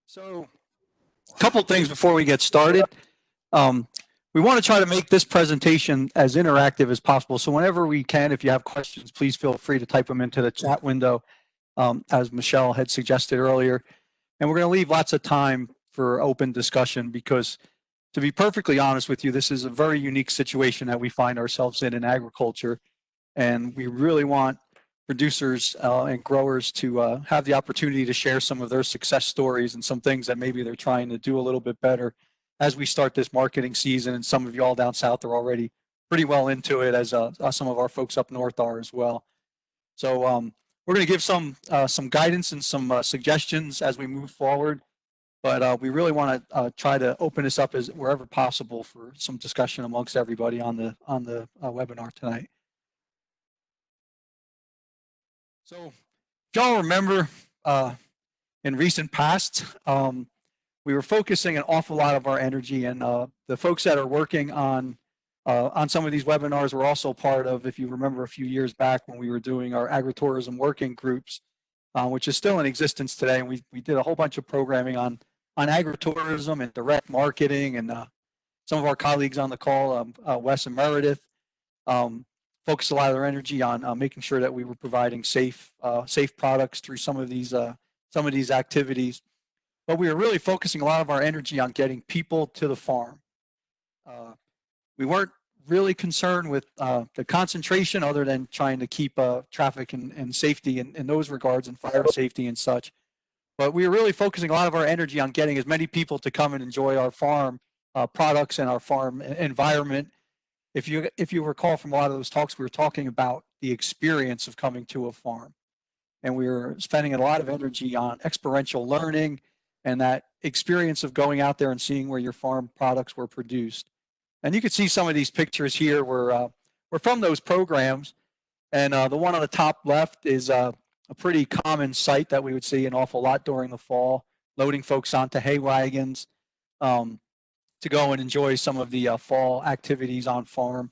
So, a couple things before we get started. Um, we want to try to make this presentation as interactive as possible. So whenever we can, if you have questions, please feel free to type them into the chat window, as Michelle had suggested earlier. And we're going to leave lots of time for open discussion because, to be perfectly honest with you, this is a very unique situation that we find ourselves in agriculture. And we really want producers and growers to have the opportunity to share some of their success stories and some things that maybe they're trying to do a little bit better as we start this marketing season. And some of you all down south are already pretty well into it, as some of our folks up north are as well. So we're going to give some guidance and some suggestions as we move forward. But we really want to try to open this up as wherever possible for some discussion amongst everybody on the webinar tonight. So, if y'all remember, in recent past, we were focusing an awful lot of our energy, and the folks that are working on some of these webinars were also part of, if you remember a few years back when we were doing our agritourism working groups, which is still in existence today. And we did a whole bunch of programming on agritourism and direct marketing, and some of our colleagues on the call, Wes and Meredith, focused a lot of their energy on making sure that we were providing safe products through some of these activities. But we were really focusing a lot of our energy on getting people to the farm. We weren't really concerned with the concentration, other than trying to keep traffic and safety in those regards, and fire safety and such. But we were really focusing a lot of our energy on getting as many people to come and enjoy our farm products and our farm environment. If you recall from a lot of those talks, we were talking about the experience of coming to a farm. And we were spending a lot of energy on experiential learning and that experience of going out there and seeing where your farm products were produced. And you can see some of these pictures here were from those programs. And the one on the top left is a pretty common sight that we would see an awful lot during the fall, loading folks onto hay wagons to go and enjoy some of the fall activities on farm.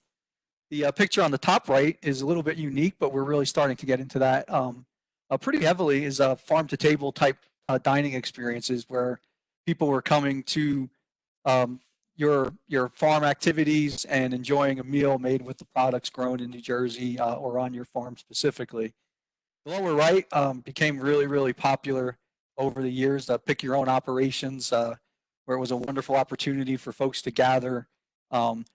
The picture on the top right is a little bit unique, but we're really starting to get into that pretty heavily, is farm to table type dining experiences where people were coming to your farm activities and enjoying a meal made with the products grown in New Jersey or on your farm specifically. The lower right became really, really popular over the years. Pick your own operations, where it was a wonderful opportunity for folks to gather in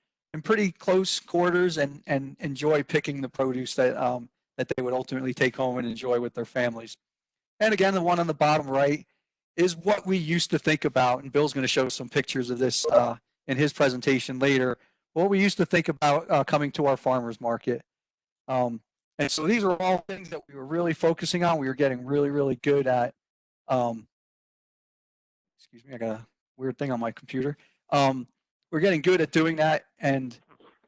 pretty close quarters and enjoy picking the produce that they would ultimately take home and enjoy with their families. And again, the one on the bottom right is what we used to think about, and Bill's going to show some pictures of this in his presentation later, what we used to think about coming to our farmers market. And so these are all things that we were really focusing on. We were getting really, really good at, excuse me, I got a weird thing on my computer. We're getting good at doing that, and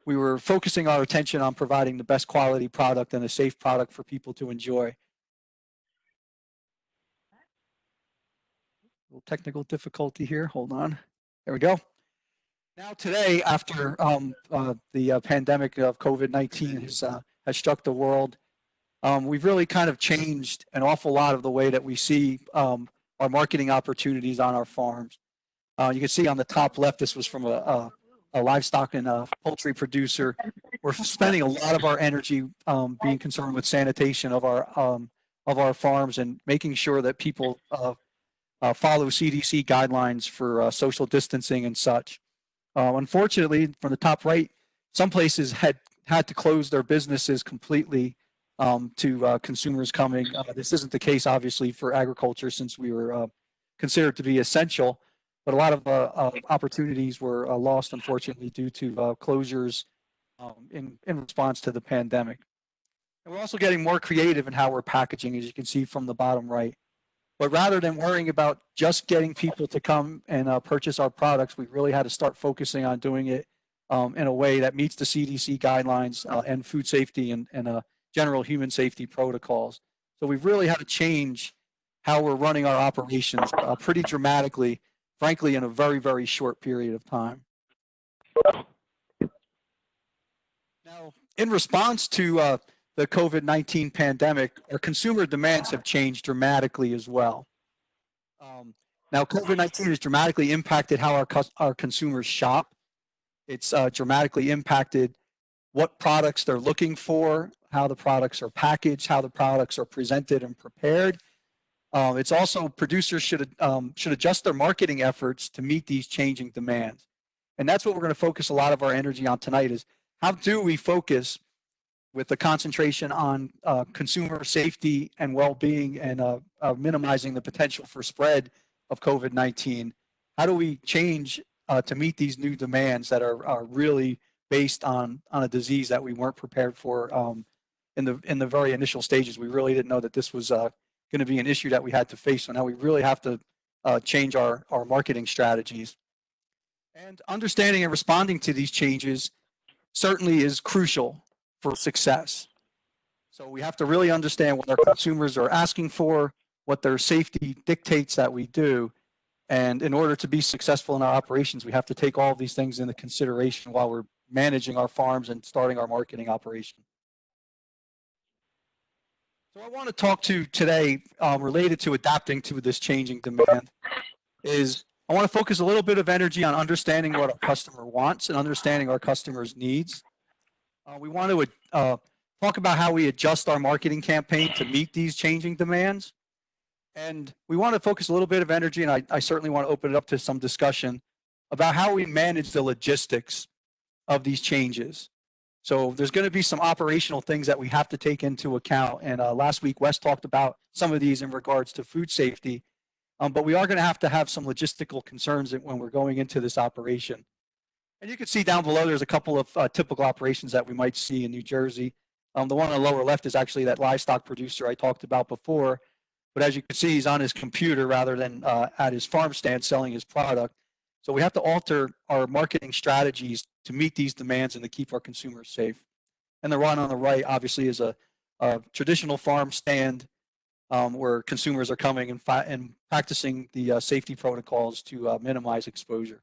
we were focusing our attention on providing the best quality product and a safe product for people to enjoy. A little technical difficulty here. Hold on. There we go. Now today, after the pandemic of COVID-19 has struck the world, we've really kind of changed an awful lot of the way that we see our marketing opportunities on our farms. You can see on the top left, this was from a livestock and a poultry producer. We're spending a lot of our energy being concerned with sanitation of our farms and making sure that people follow CDC guidelines for social distancing and such. Unfortunately, from the top right, some places had to close their businesses completely to consumers coming. This isn't the case, obviously, for agriculture, since we were considered to be essential. But a lot of opportunities were lost, unfortunately, due to closures in response to the pandemic. And we're also getting more creative in how we're packaging, as you can see from the bottom right. But rather than worrying about just getting people to come and purchase our products, we really had to start focusing on doing it in a way that meets the CDC guidelines and food safety and general human safety protocols. So we've really had to change how we're running our operations pretty dramatically, frankly, in a very, very short period of time. Now, in response to the COVID-19 pandemic, our consumer demands have changed dramatically as well. Now, COVID-19 has dramatically impacted how our consumers shop. It's dramatically impacted what products they're looking for, how the products are packaged, how the products are presented and prepared. It's also producers should adjust their marketing efforts to meet these changing demands. And that's what we're going to focus a lot of our energy on tonight is how do we focus with the concentration on consumer safety and well-being and minimizing the potential for spread of COVID-19. How do we change to meet these new demands that are really based on a disease that we weren't prepared for in the very initial stages? We really didn't know that this was going to be an issue that we had to face. So now we really have to change our marketing strategies. And understanding and responding to these changes certainly is crucial for success. So we have to really understand what our consumers are asking for, what their safety dictates that we do. And in order to be successful in our operations, we have to take all of these things into consideration while we're managing our farms and starting our marketing operation. So I want to talk to today related to adapting to this changing demand is I want to focus a little bit of energy on understanding what our customer wants and understanding our customer's needs. We want to talk about how we adjust our marketing campaign to meet these changing demands. And we want to focus a little bit of energy, and I certainly want to open it up to some discussion about how we manage the logistics of these changes. So there's going to be some operational things that we have to take into account. And last week, Wes talked about some of these in regards to food safety. But we are going to have some logistical concerns when we're going into this operation. And you can see down below, there's a couple of typical operations that we might see in New Jersey. The one on the lower left is actually that livestock producer I talked about before. But as you can see, he's on his computer rather than at his farm stand selling his product. So we have to alter our marketing strategies to meet these demands and to keep our consumers safe. And the one on the right, obviously, is a traditional farm stand where consumers are coming and practicing the safety protocols to minimize exposure.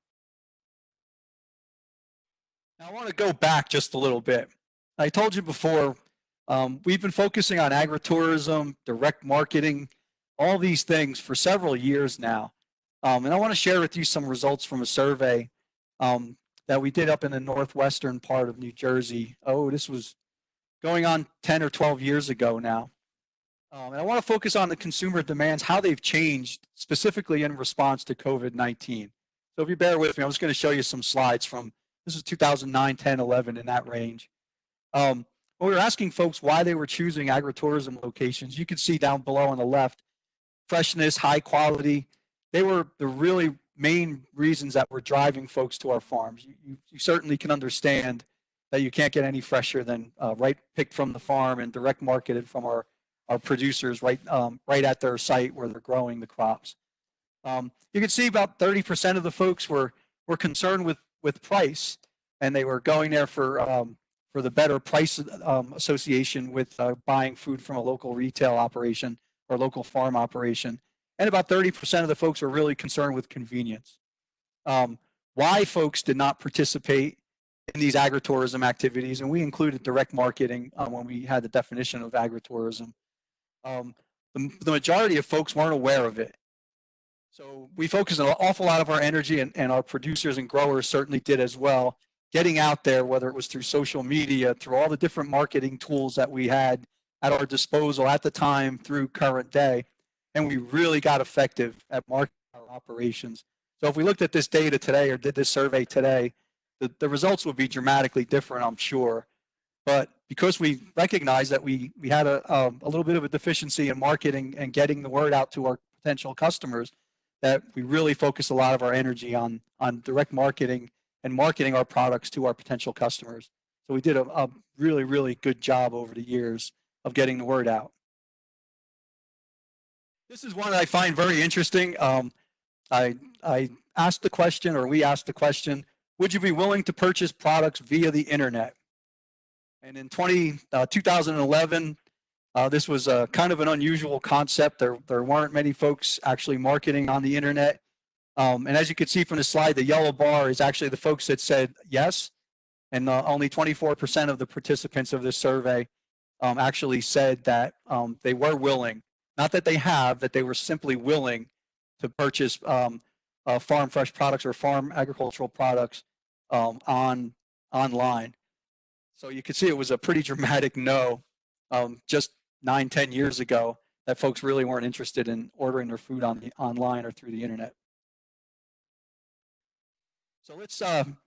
Now, I want to go back just a little bit. I told you before, we've been focusing on agritourism, direct marketing, all these things for several years now. And I want to share with you some results from a survey that we did up in the northwestern part of New Jersey. Oh, this was going on 10 or 12 years ago now. And I want to focus on the consumer demands, how they've changed specifically in response to COVID-19. So if you bear with me, I'm just going to show you some slides from, this is 2009, 10, 11, in that range. When we were asking folks why they were choosing agritourism locations, you can see down below on the left, freshness, high quality. They were the really main reasons that were driving folks to our farms. You certainly can understand that you can't get any fresher than right picked from the farm and direct marketed from our producers right at their site where they're growing the crops. You can see about 30% of the folks were concerned with price, and they were going there for the better price association with buying food from a local retail operation or local farm operation. And about 30% of the folks were really concerned with convenience. Why folks did not participate in these agritourism activities, and we included direct marketing when we had the definition of agritourism. The majority of folks weren't aware of it. So we focused an awful lot of our energy, and our producers and growers certainly did as well, getting out there, whether it was through social media, through all the different marketing tools that we had at our disposal at the time through current day. And we really got effective at marketing our operations. So if we looked at this data today or did this survey today, the results would be dramatically different, I'm sure. But because we recognized that we had a little bit of a deficiency in marketing and getting the word out to our potential customers, that we really focused a lot of our energy on direct marketing and marketing our products to our potential customers. So we did a really, really good job over the years of getting the word out. This is one that I find very interesting. I asked the question, or we asked the question, would you be willing to purchase products via the internet? And in 2011, this was kind of an unusual concept. There weren't many folks actually marketing on the internet. And as you can see from the slide, the yellow bar is actually the folks that said yes. And only 24% of the participants of this survey actually said that they were willing, not that they have, that they were simply willing purchase farm fresh products or farm agricultural products online. So you can see it was a pretty dramatic no just 9-10 years ago, that folks really weren't interested in ordering their food online or through the internet. So let's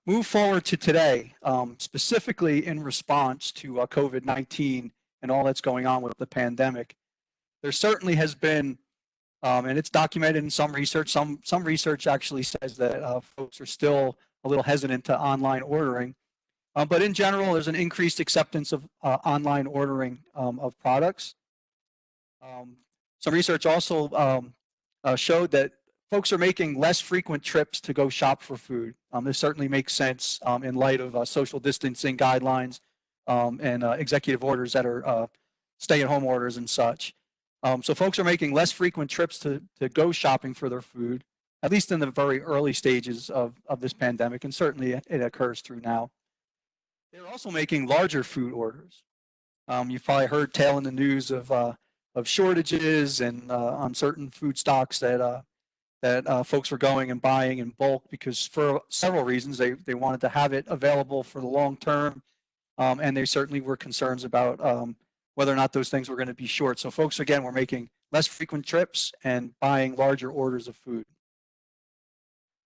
move forward to today, specifically in response to COVID-19 and all that's going on with the pandemic. There certainly has been, and it's documented in some research, some research actually says that folks are still a little hesitant to online ordering. But in general, there's an increased acceptance of online ordering of products. Some research also showed that folks are making less frequent trips to go shop for food. This certainly makes sense in light of social distancing guidelines and executive orders that are stay-at-home orders and such. So folks are making less frequent trips to go shopping for their food, at least in the very early stages of this pandemic, and certainly it occurs through now. They're also making larger food orders. You've probably heard tale in the news of shortages and on certain food stocks that folks were going and buying in bulk because for several reasons. They wanted to have it available for the long term, and they certainly were concerns about whether or not those things were going to be short. So folks, again, were making less frequent trips and buying larger orders of food.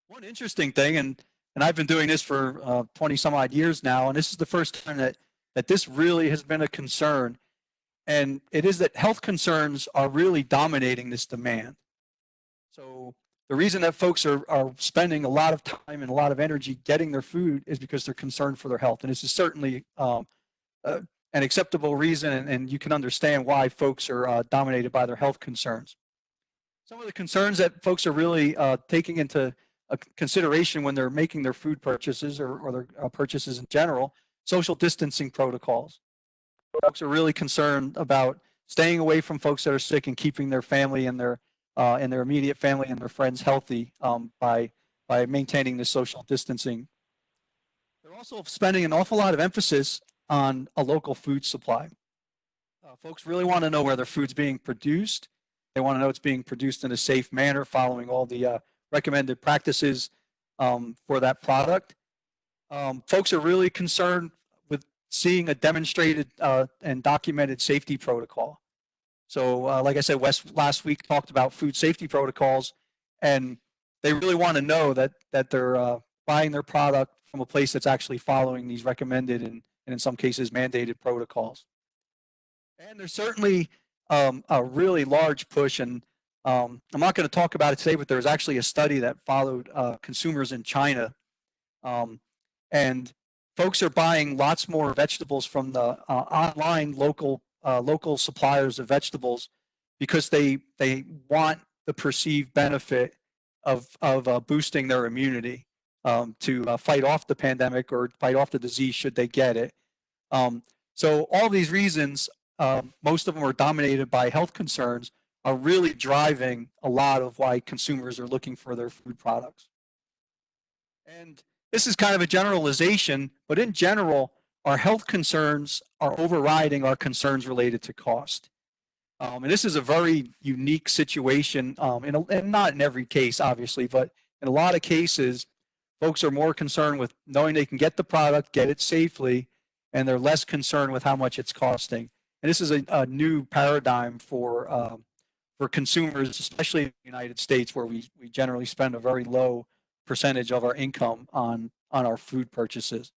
One interesting thing, and I've been doing this for 20 some odd years now, and this is the first time that this really has been a concern, and it is that health concerns are really dominating this demand. So the reason that folks are spending a lot of time and a lot of energy getting their food is because they're concerned for their health, and this is certainly an acceptable reason, and you can understand why folks are dominated by their health concerns. Some of the concerns that folks are really taking into consideration when they're making their food purchases or their purchases in general, social distancing protocols. Folks are really concerned about staying away from folks that are sick and keeping their family and their immediate family and their friends healthy by maintaining the social distancing. They're also spending an awful lot of emphasis on a local food supply. Folks really want to know where their food's being produced. They want to know it's being produced in a safe manner, following all the recommended practices for that product. Folks are really concerned with seeing a demonstrated and documented safety protocol. So like I said, Wes last week talked about food safety protocols, and they really want to know that they're buying their product from a place that's actually following these recommended and in some cases mandated protocols. And there's certainly a really large push, and I'm not going to talk about it today, but there's actually a study that followed consumers in China, and folks are buying lots more vegetables from the online local suppliers of vegetables because they want the perceived benefit of boosting their immunity to fight off the pandemic or fight off the disease should they get it. So all these reasons, most of them are dominated by health concerns, are really driving a lot of why consumers are looking for their food products. And this is kind of a generalization, but in general, our health concerns are overriding our concerns related to cost. And this is a very unique situation, and not in every case, obviously, but in a lot of cases, folks are more concerned with knowing they can get the product, get it safely, and they're less concerned with how much it's costing. And this is a new paradigm for consumers, especially in the United States, where we generally spend a very low percentage of our income on our food purchases.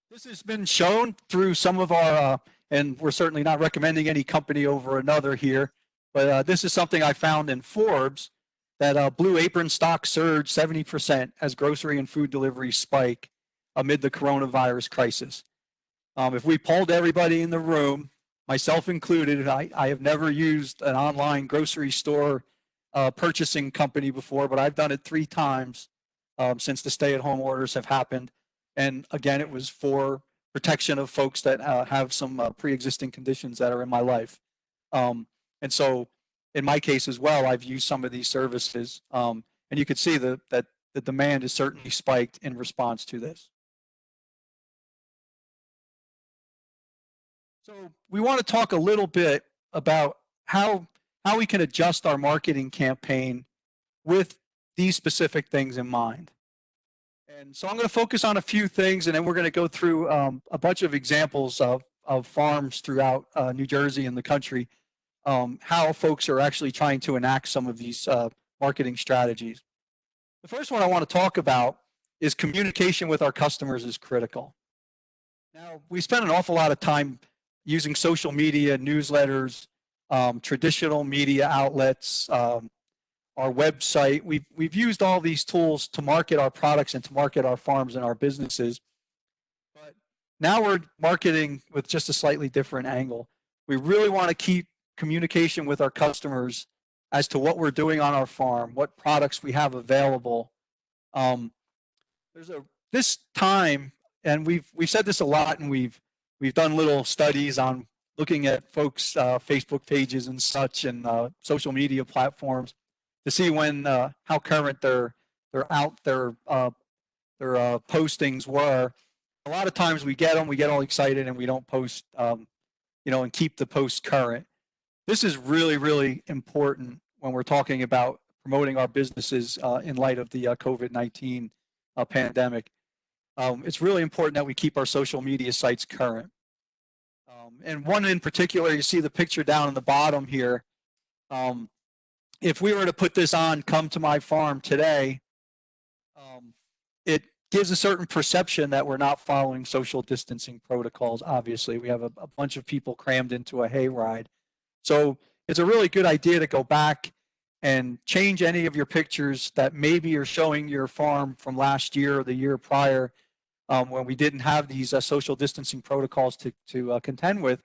This has been shown through some of our, and we're certainly not recommending any company over another here, but this is something I found in Forbes, that Blue Apron stock surged 70% as grocery and food delivery spike amid the coronavirus crisis. If we polled everybody in the room, myself included, I have never used an online grocery store purchasing company before, but I've done it 3 times since the stay-at-home orders have happened. And again, it was for protection of folks that have some pre-existing conditions that are in my life. And so in my case as well, I've used some of these services. And you can see that the demand is certainly spiked in response to this. So we want to talk a little bit about how how we can adjust our marketing campaign with these specific things in mind. And so I'm going to focus on a few things, and then we're going to go through a bunch of examples of farms throughout New Jersey and the country, how folks are actually trying to enact some of these marketing strategies. The first one I want to talk about is communication with our customers is critical. Now, we spend an awful lot of time using social media, newsletters, traditional media outlets, our website. We've used all these tools to market our products and to market our farms and our businesses. But now we're marketing with just a slightly different angle. We really want to keep communication with our customers as to what we're doing on our farm, what products we have available. This time, and we've said this a lot, and we've done little studies on looking at folks' Facebook pages and such, and social media platforms to see when how current their postings were. A lot of times we get them, we get all excited, and we don't post, and keep the post current. This is really, really important when we're talking about promoting our businesses in light of the COVID-19 pandemic. It's really important that we keep our social media sites current. And one in particular, you see the picture down in the bottom here. If we were to put this on, "Come to my farm today," it gives a certain perception that we're not following social distancing protocols. Obviously, we have a bunch of people crammed into a hayride. So it's a really good idea to go back and change any of your pictures that maybe are showing your farm from last year or the year prior, when we didn't have these social distancing protocols to contend with.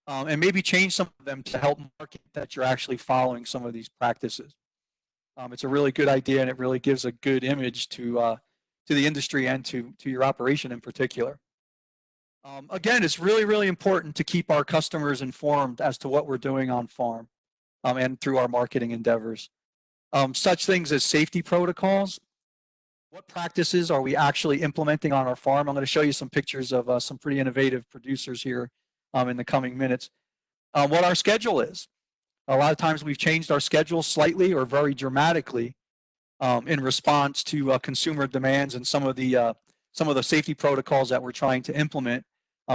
And maybe change some of them to help market that you're actually following some of these practices. It's a really good idea, and it really gives a good image to the industry and to your operation in particular. Again, it's really, really important to keep our customers informed as to what we're doing on farm and through our marketing endeavors. Such things as safety protocols. What practices are we actually implementing on our farm? I'm going to show you some pictures of some pretty innovative producers here in the coming minutes. What our schedule is. A lot of times we've changed our schedule slightly or very dramatically in response to consumer demands and some of the safety protocols that we're trying to implement.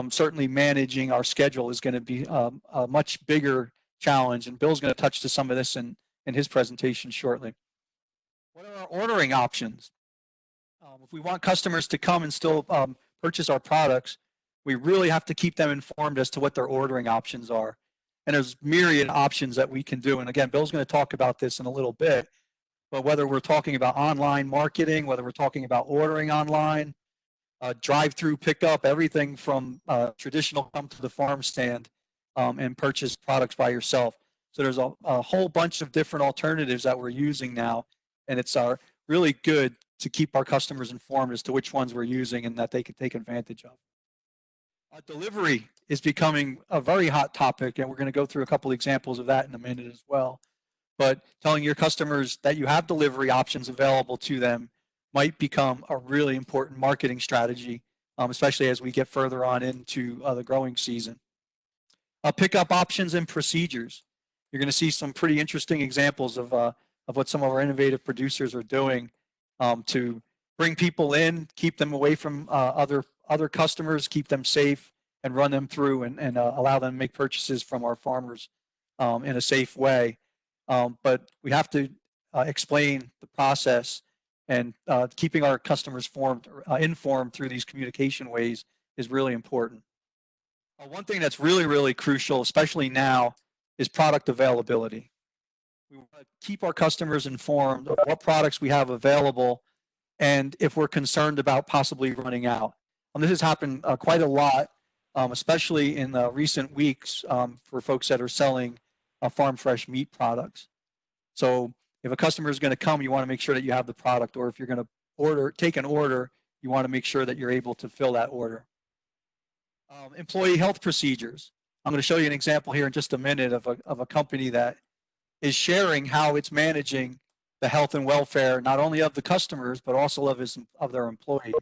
Certainly managing our schedule is going to be a much bigger challenge, and Bill's going to touch to some of this in his presentation shortly. What are our ordering options? If we want customers to come and still purchase our products, we really have to keep them informed as to what their ordering options are. And there's myriad options that we can do. And again, Bill's going to talk about this in a little bit. But whether we're talking about online marketing, whether we're talking about ordering online, drive-through pickup, everything from traditional come to the farm stand and purchase products by yourself. So there's a whole bunch of different alternatives that we're using now. And it's really good to keep our customers informed as to which ones we're using and that they can take advantage of. Delivery is becoming a very hot topic, and we're going to go through a couple examples of that in a minute as well. But telling your customers that you have delivery options available to them might become a really important marketing strategy, especially as we get further on into the growing season. Pickup options and procedures. You're going to see some pretty interesting examples of what some of our innovative producers are doing to bring people in, keep them away from other customers, keep them safe, and run them through and allow them to make purchases from our farmers in a safe way. But we have to explain the process, and keeping our customers informed through these communication ways is really important. One thing that's really, really crucial, especially now, is product availability. We want to keep our customers informed of what products we have available and if we're concerned about possibly running out. This has happened quite a lot, especially in recent weeks for folks that are selling farm fresh meat products. So if a customer is going to come, you want to make sure that you have the product, or if you're going to take an order, you want to make sure that you're able to fill that order. Employee health procedures. I'm going to show you an example here in just a minute of a company that is sharing how it's managing the health and welfare, not only of the customers, but also of their employees.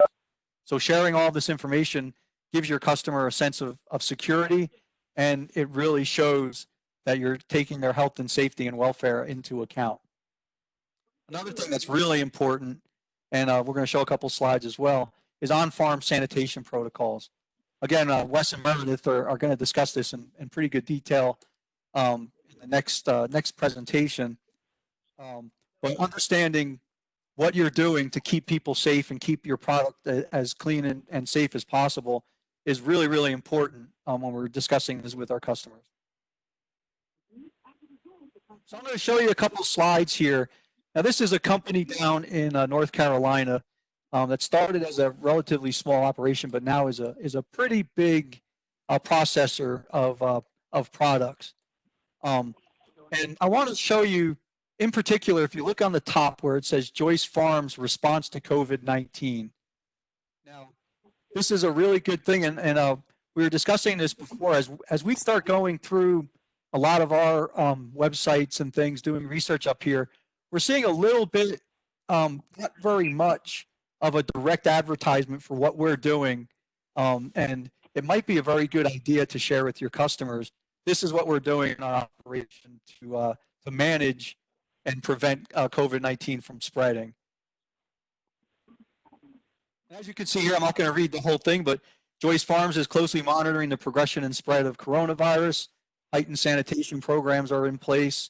So sharing all this information gives your customer a sense of security, and it really shows that you're taking their health and safety and welfare into account. Another thing that's really important, and we're going to show a couple slides as well, is on-farm sanitation protocols. Again, Wes and Meredith are going to discuss this in pretty good detail in the next presentation. But understanding what you're doing to keep people safe and keep your product as clean and safe as possible is really, really important when we're discussing this with our customers. So I'm going to show you a couple slides here. Now, this is a company down in North Carolina that started as a relatively small operation, but now is a pretty big processor of products. And I want to show you, in particular, if you look on the top where it says Joyce Farms Response to COVID-19. Now, this is a really good thing, and we were discussing this before. As we start going through a lot of our websites and things, doing research up here, we're seeing a little bit, not very much, of a direct advertisement for what we're doing, and it might be a very good idea to share with your customers. This is what we're doing in our operation to manage and prevent COVID-19 from spreading. As you can see here, I'm not going to read the whole thing, but Joyce Farms is closely monitoring the progression and spread of coronavirus. Heightened sanitation programs are in place.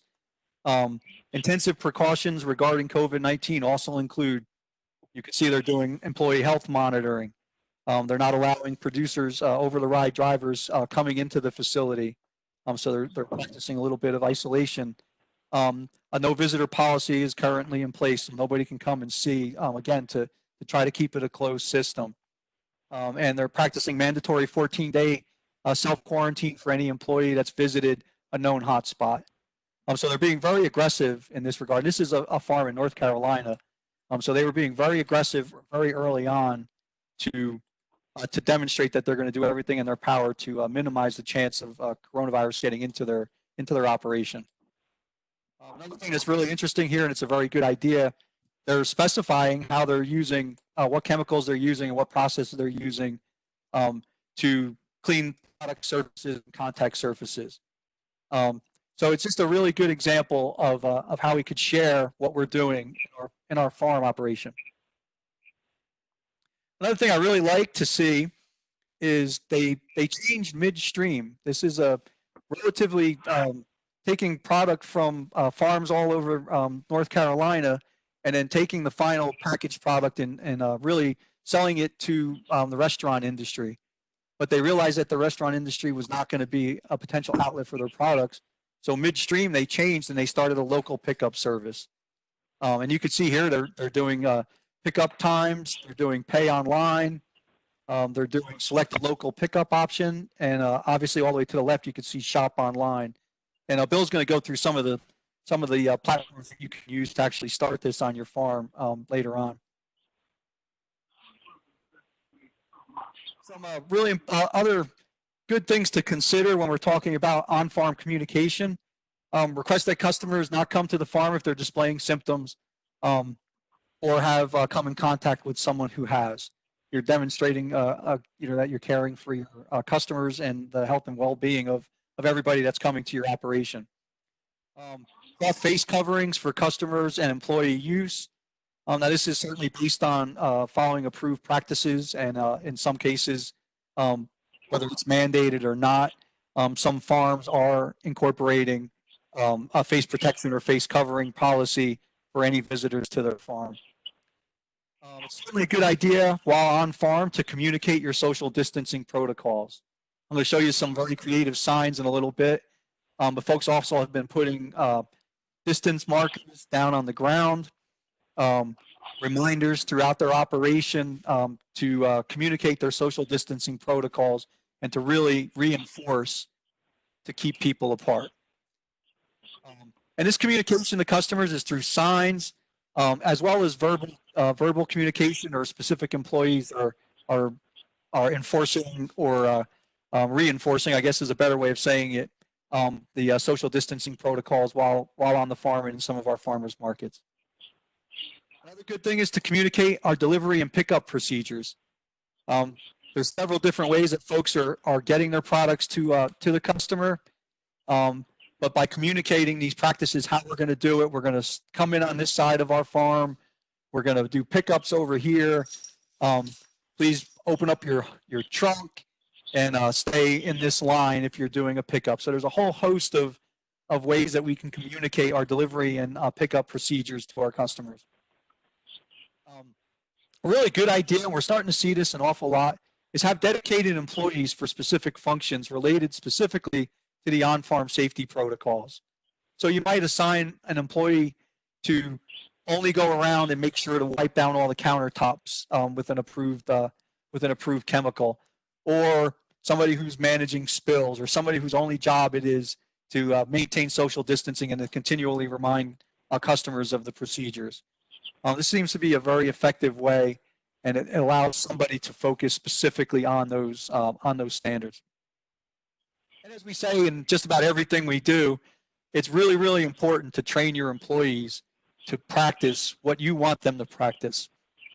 Intensive precautions regarding COVID-19 also include, you can see they're doing employee health monitoring. They're not allowing producers, over-the-ride drivers coming into the facility. So they're practicing a little bit of isolation. A no visitor policy is currently in place, so nobody can come and see, again, to try to keep it a closed system. And they're practicing mandatory 14-day self-quarantine for any employee that's visited a known hotspot. So they're being very aggressive in this regard. This is a farm in North Carolina. So they were being very aggressive very early on to demonstrate that they're going to do everything in their power to minimize the chance of coronavirus getting into their operation. Another thing that's really interesting here, and it's a very good idea, they're specifying how they're using, what chemicals they're using and what processes they're using to clean product surfaces and contact surfaces. So it's just a really good example of how we could share what we're doing in our farm operation. Another thing I really like to see is they changed midstream. This is a relatively taking product from farms all over North Carolina and then taking the final packaged product and really selling it to the restaurant industry. But they realized that the restaurant industry was not going to be a potential outlet for their products. So midstream, they changed and they started a local pickup service. And you can see here they're doing pickup times, they're doing pay online, they're doing select a local pickup option, and obviously all the way to the left you can see shop online. And Bill's going to go through some of the platforms that you can use to actually start this on your farm later on. Some really other good things to consider when we're talking about on-farm communication. Request that customers not come to the farm if they're displaying symptoms or have come in contact with someone who has. You're demonstrating that you're caring for your customers and the health and well-being of everybody that's coming to your operation. Cloth face coverings for customers and employee use. Now, this is certainly based on following approved practices, and in some cases, whether it's mandated or not, some farms are incorporating a face protection or face covering policy for any visitors to their farm. It's certainly a good idea while on farm to communicate your social distancing protocols. I'm going to show you some very creative signs in a little bit, but folks also have been putting distance markers down on the ground, reminders throughout their operation to communicate their social distancing protocols and to really reinforce to keep people apart. And this communication to customers is through signs, as well as verbal communication, or specific employees are enforcing or reinforcing, I guess is a better way of saying it, the social distancing protocols while on the farm and in some of our farmers markets. Another good thing is to communicate our delivery and pickup procedures. There's several different ways that folks are getting their products to the customer. but by communicating these practices, how we're going to do it, we're going to come in on this side of our farm, we're going to do pickups over here. Please open up your trunk and stay in this line if you're doing a pickup. So there's a whole host of ways that we can communicate our delivery and pickup procedures to our customers. A really good idea, and we're starting to see this an awful lot, is have dedicated employees for specific functions related specifically to the on-farm safety protocols. So you might assign an employee to only go around and make sure to wipe down all the countertops with an approved chemical, or somebody who's managing spills, or somebody whose only job it is to maintain social distancing and to continually remind our customers of the procedures. This seems to be a very effective way, and it allows somebody to focus specifically on those standards. And as we say in just about everything we do, it's really, really important to train your employees to practice what you want them to practice.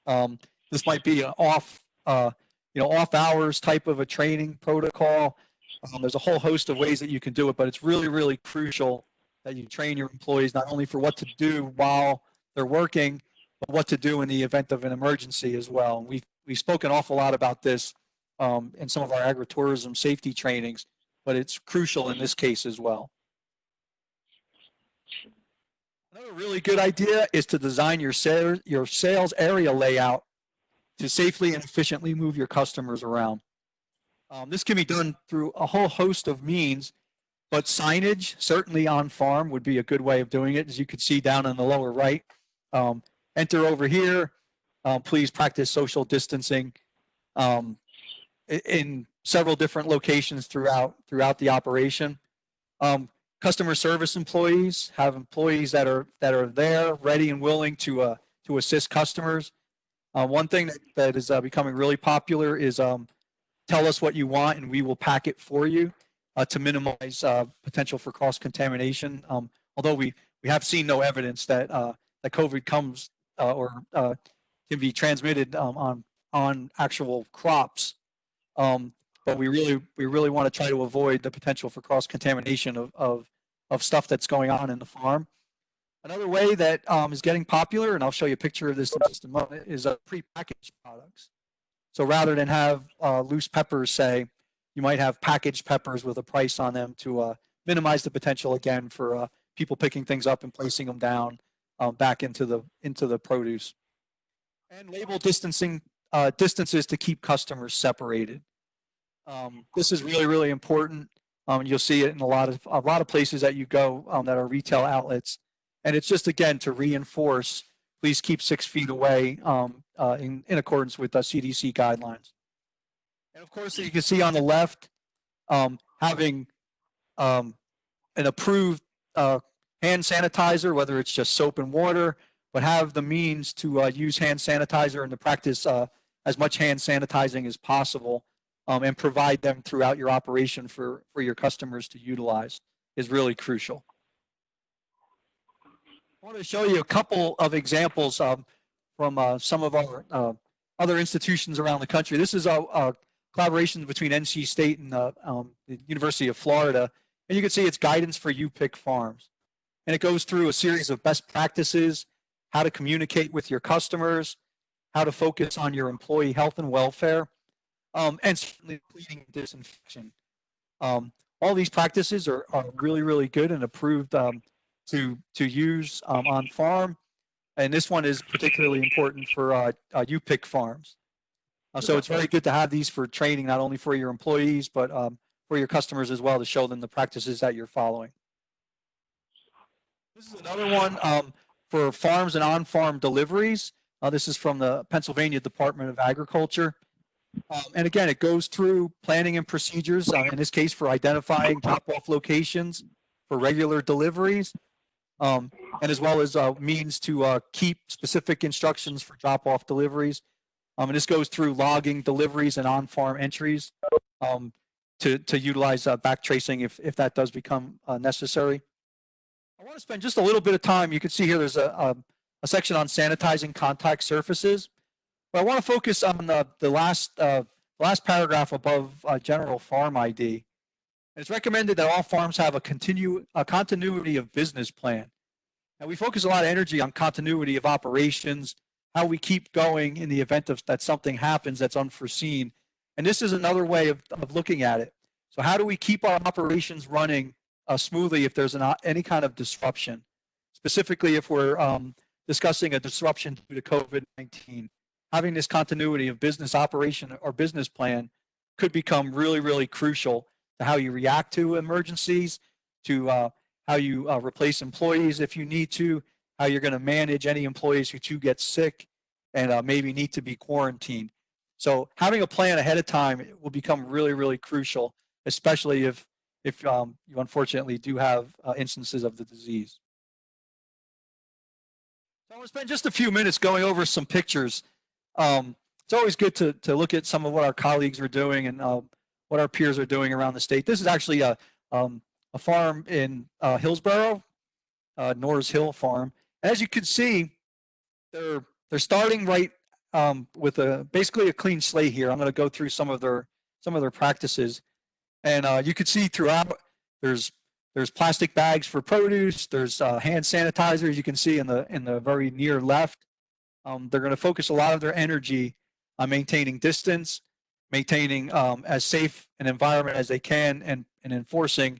This might be an off hours type of a training protocol. There's a whole host of ways that you can do it, but it's really, really crucial that you train your employees not only for what to do while they're working, but what to do in the event of an emergency as well. We've spoken an awful lot about this in some of our agritourism safety trainings, but it's crucial in this case as well. Another really good idea is to design your sales area layout to safely and efficiently move your customers around. This can be done through a whole host of means, but signage, certainly on farm, would be a good way of doing it. As you can see down in the lower right, enter over here, please practice social distancing in several different locations throughout the operation. Customer service employees have employees that are there, ready and willing to assist customers. One thing that is becoming really popular is tell us what you want and we will pack it for you to minimize potential for cross-contamination. Although we have seen no evidence that that COVID comes or can be transmitted on actual crops. But we really want to try to avoid the potential for cross-contamination of stuff that's going on in the farm. Another way that is getting popular, and I'll show you a picture of this in just a moment, is prepackaged products. So rather than have loose peppers, say, you might have packaged peppers with a price on them to minimize the potential again for people picking things up and placing them down back into the produce. And label distances to keep customers separated. This is really, really important. You'll see it in a lot of places that you go that are retail outlets. And it's just, again, to reinforce, please keep 6 feet away in accordance with CDC guidelines. And of course, you can see on the left, having an approved hand sanitizer, whether it's just soap and water, but have the means to use hand sanitizer and to practice as much hand sanitizing as possible and provide them throughout your operation for your customers to utilize is really crucial. I want to show you a couple of examples from some of our other institutions around the country. This is a collaboration between NC State and the University of Florida. And you can see it's guidance for UPIC farms. And it goes through a series of best practices, how to communicate with your customers, how to focus on your employee health and welfare, and certainly cleaning and disinfection. All these practices are really, really good and approved to use on farm. And this one is particularly important for UPIC farms. So it's very good to have these for training, not only for your employees, but for your customers as well, to show them the practices that you're following. This is another one for farms and on-farm deliveries. This is from the Pennsylvania Department of Agriculture. And again, it goes through planning and procedures, in this case for identifying drop-off locations for regular deliveries, and as well as means to keep specific instructions for drop-off deliveries. And this goes through logging deliveries and on-farm entries to utilize back tracing if that does become necessary. I want to spend just a little bit of time. You can see here there's a section on sanitizing contact surfaces. But I want to focus on the last paragraph above general farm ID. It's recommended that all farms have a continuity of business plan. And we focus a lot of energy on continuity of operations, how we keep going in the event that something happens that's unforeseen. And this is another way of looking at it. So how do we keep our operations running smoothly if there's any kind of disruption? Specifically, if we're discussing a disruption due to COVID-19, having this continuity of business operation or business plan could become really, really crucial to how you react to emergencies, to how you replace employees if you need to, how you're going to manage any employees who get sick and maybe need to be quarantined. So having a plan ahead of time will become really, really crucial, especially if you unfortunately do have instances of the disease. So I want to spend just a few minutes going over some pictures. It's always good to look at some of what our colleagues are doing and what our peers are doing around the state. This is actually a farm in Hillsborough, Norris Hill Farm. As you can see, they're starting right with basically a clean slate here. I'm going to go through some of their practices, and you can see throughout there's plastic bags for produce. There's hand sanitizers. You can see in the very near left. They're going to focus a lot of their energy on maintaining distance, maintaining as safe an environment as they can, and enforcing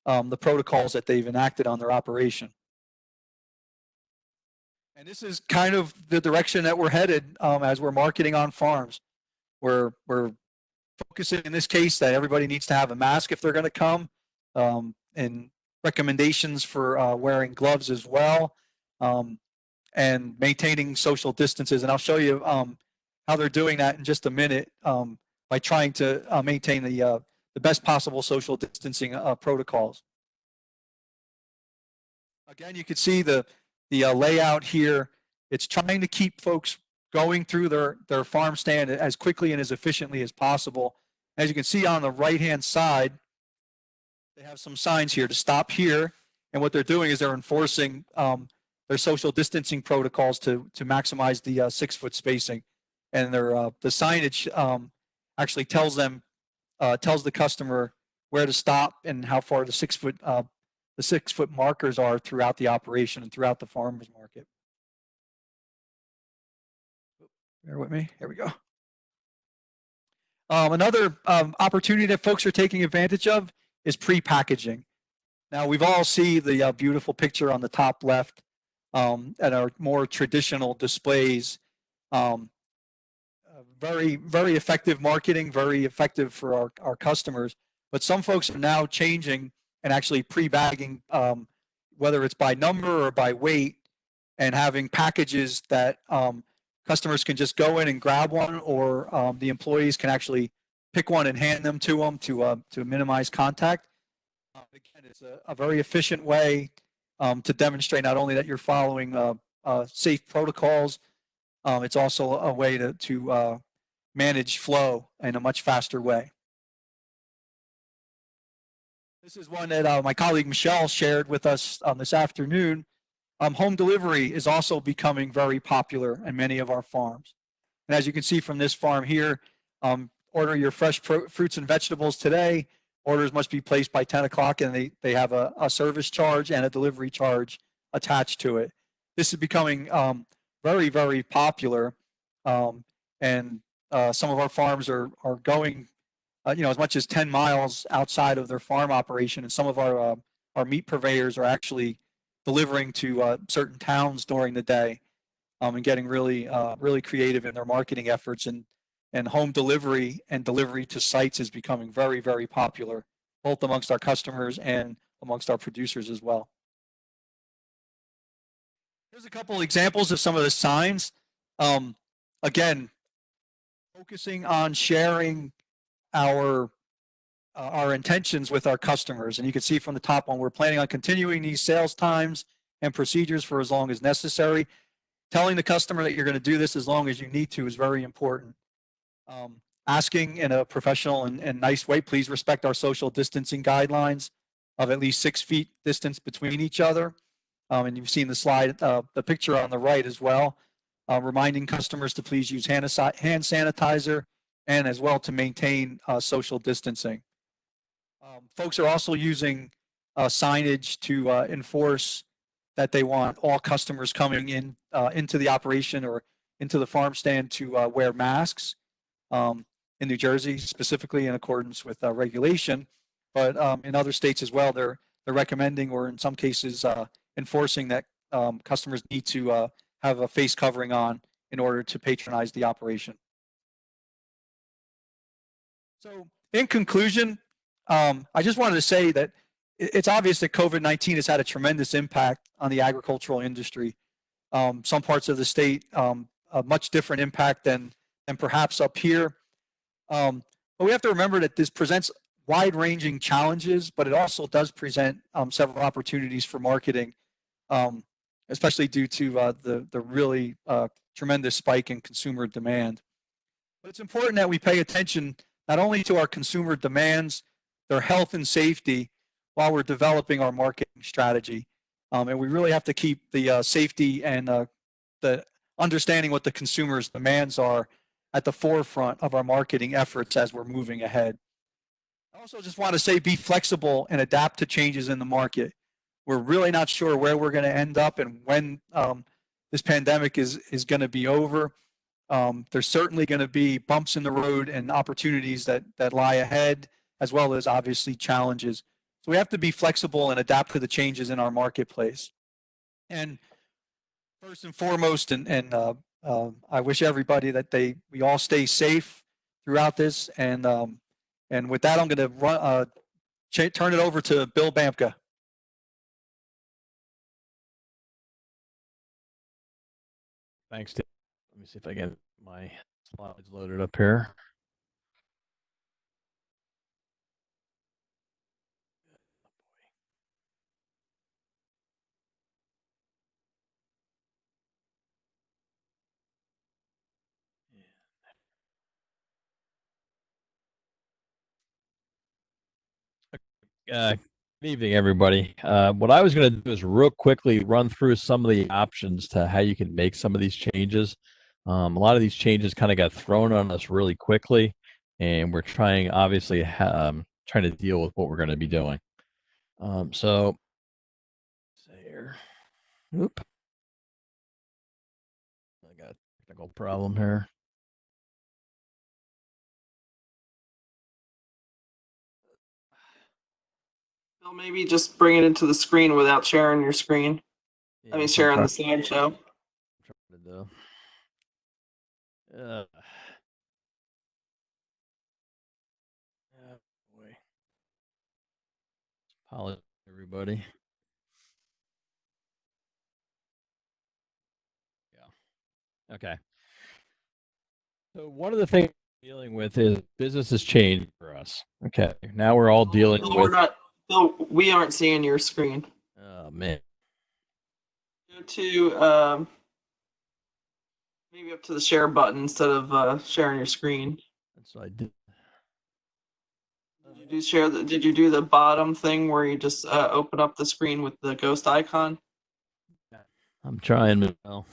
the protocols that they've enacted on their operation. And this is kind of the direction that we're headed as we're marketing on farms. We're focusing in this case that everybody needs to have a mask if they're going to come, and recommendations for wearing gloves as well, and maintaining social distances. And I'll show you how they're doing that in just a minute by trying to maintain the best possible social distancing protocols. Again, you can see the layout here. It's trying to keep folks going through their farm stand as quickly and as efficiently as possible. As you can see on the right-hand side, they have some signs here to stop here. And what they're doing is they're enforcing their social distancing protocols to maximize the 6-foot spacing. And the signage actually tells the customer where to stop and how far the 6-foot markers are throughout the operation and throughout the farmers market. Bear with me. Here we go. Another opportunity that folks are taking advantage of is pre-packaging. Now, we've all seen the beautiful picture on the top left at our more traditional displays. Very, very effective marketing, very effective for our customers. But some folks are now changing and actually pre-bagging, whether it's by number or by weight, and having packages that customers can just go in and grab one, or the employees can actually pick one and hand them to them to minimize contact. Again, it's a very efficient way to demonstrate not only that you're following safe protocols, it's also a way to manage flow in a much faster way. This is one that my colleague Michelle shared with us this afternoon. Home delivery is also becoming very popular in many of our farms. And as you can see from this farm here, order your fresh fruits and vegetables today. Orders must be placed by 10 o'clock, and they have a service charge and a delivery charge attached to it. This is becoming very, very popular, and some of our farms are going as much as 10 miles outside of their farm operation, and some of our meat purveyors are actually delivering to certain towns during the day, and getting really really creative in their marketing efforts. And home delivery and delivery to sites is becoming very, very popular, both amongst our customers and amongst our producers as well. Here's a couple examples of some of the signs. Again, focusing on sharing our intentions with our customers. And you can see from the top one, we're planning on continuing these sales times and procedures for as long as necessary. Telling the customer that you're going to do this as long as you need to is very important. Asking in a professional and nice way, please respect our social distancing guidelines of at least 6 feet distance between each other. And you've seen the slide, the picture on the right as well, reminding customers to please use hand sanitizer and as well to maintain social distancing. Folks are also using signage to enforce that they want all customers coming in into the operation or into the farm stand to wear masks. In New Jersey, specifically in accordance with regulation, but in other states as well, they're recommending, or in some cases, enforcing that customers need to have a face covering on in order to patronize the operation. So, in conclusion, I just wanted to say that it's obvious that COVID-19 has had a tremendous impact on the agricultural industry. Some parts of the state, a much different impact than perhaps up here. But we have to remember that this presents wide-ranging challenges, but it also does present several opportunities for marketing, especially due to the really tremendous spike in consumer demand. But it's important that we pay attention not only to our consumer demands, their health and safety, while we're developing our marketing strategy. And we really have to keep the safety and the understanding what the consumer's demands are at the forefront of our marketing efforts as we're moving ahead. I also just want to say be flexible and adapt to changes in the market. We're really not sure where we're going to end up and when this pandemic is going to be over. There's certainly going to be bumps in the road and opportunities that lie ahead, as well as obviously challenges. So we have to be flexible and adapt to the changes in our marketplace. And first and foremost, I wish everybody that we all stay safe throughout this. And with that, I'm going to turn it over to Bill Bamka. Thanks, Tim. Let me see if I get my slides loaded up here. Good evening, everybody. What I was going to do is real quickly run through some of the options to how you can make some of these changes. A lot of these changes kind of got thrown on us really quickly, and we're trying, obviously, trying to deal with what we're going to be doing. So, here, oop, I got a technical problem here. Bill, maybe just bring it into the screen without sharing your screen. Yeah, I mean, share on the slideshow. Boy. Apologies, everybody. Yeah. Okay. So one of the things we're dealing with is business has changed for us. Okay. Now we're all dealing with. Bill, we aren't seeing your screen. Oh man. Go to maybe up to the share button instead of sharing your screen. That's what I did. Did you do the bottom thing where you just open up the screen with the ghost icon? I'm trying, Mel.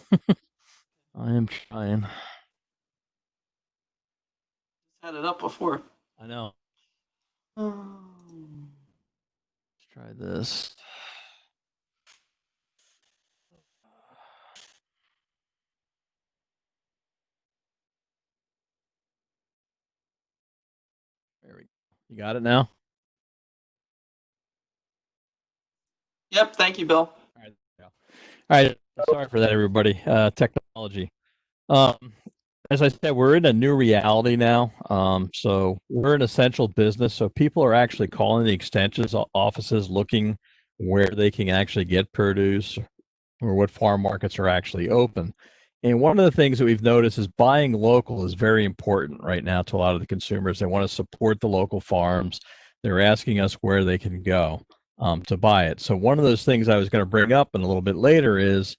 I am trying. Had it up before. I know. Let's try this. There we go. You got it now? Yep. Thank you, Bill. All right. All right. Sorry for that, everybody. Technology. As I said, we're in a new reality now. So we're an essential business. So people are actually calling the extensions offices looking where they can actually get produce or what farm markets are actually open. And one of the things that we've noticed is buying local is very important right now to a lot of the consumers. They want to support the local farms. They're asking us where they can go to buy it. So one of those things I was going to bring up in a little bit later is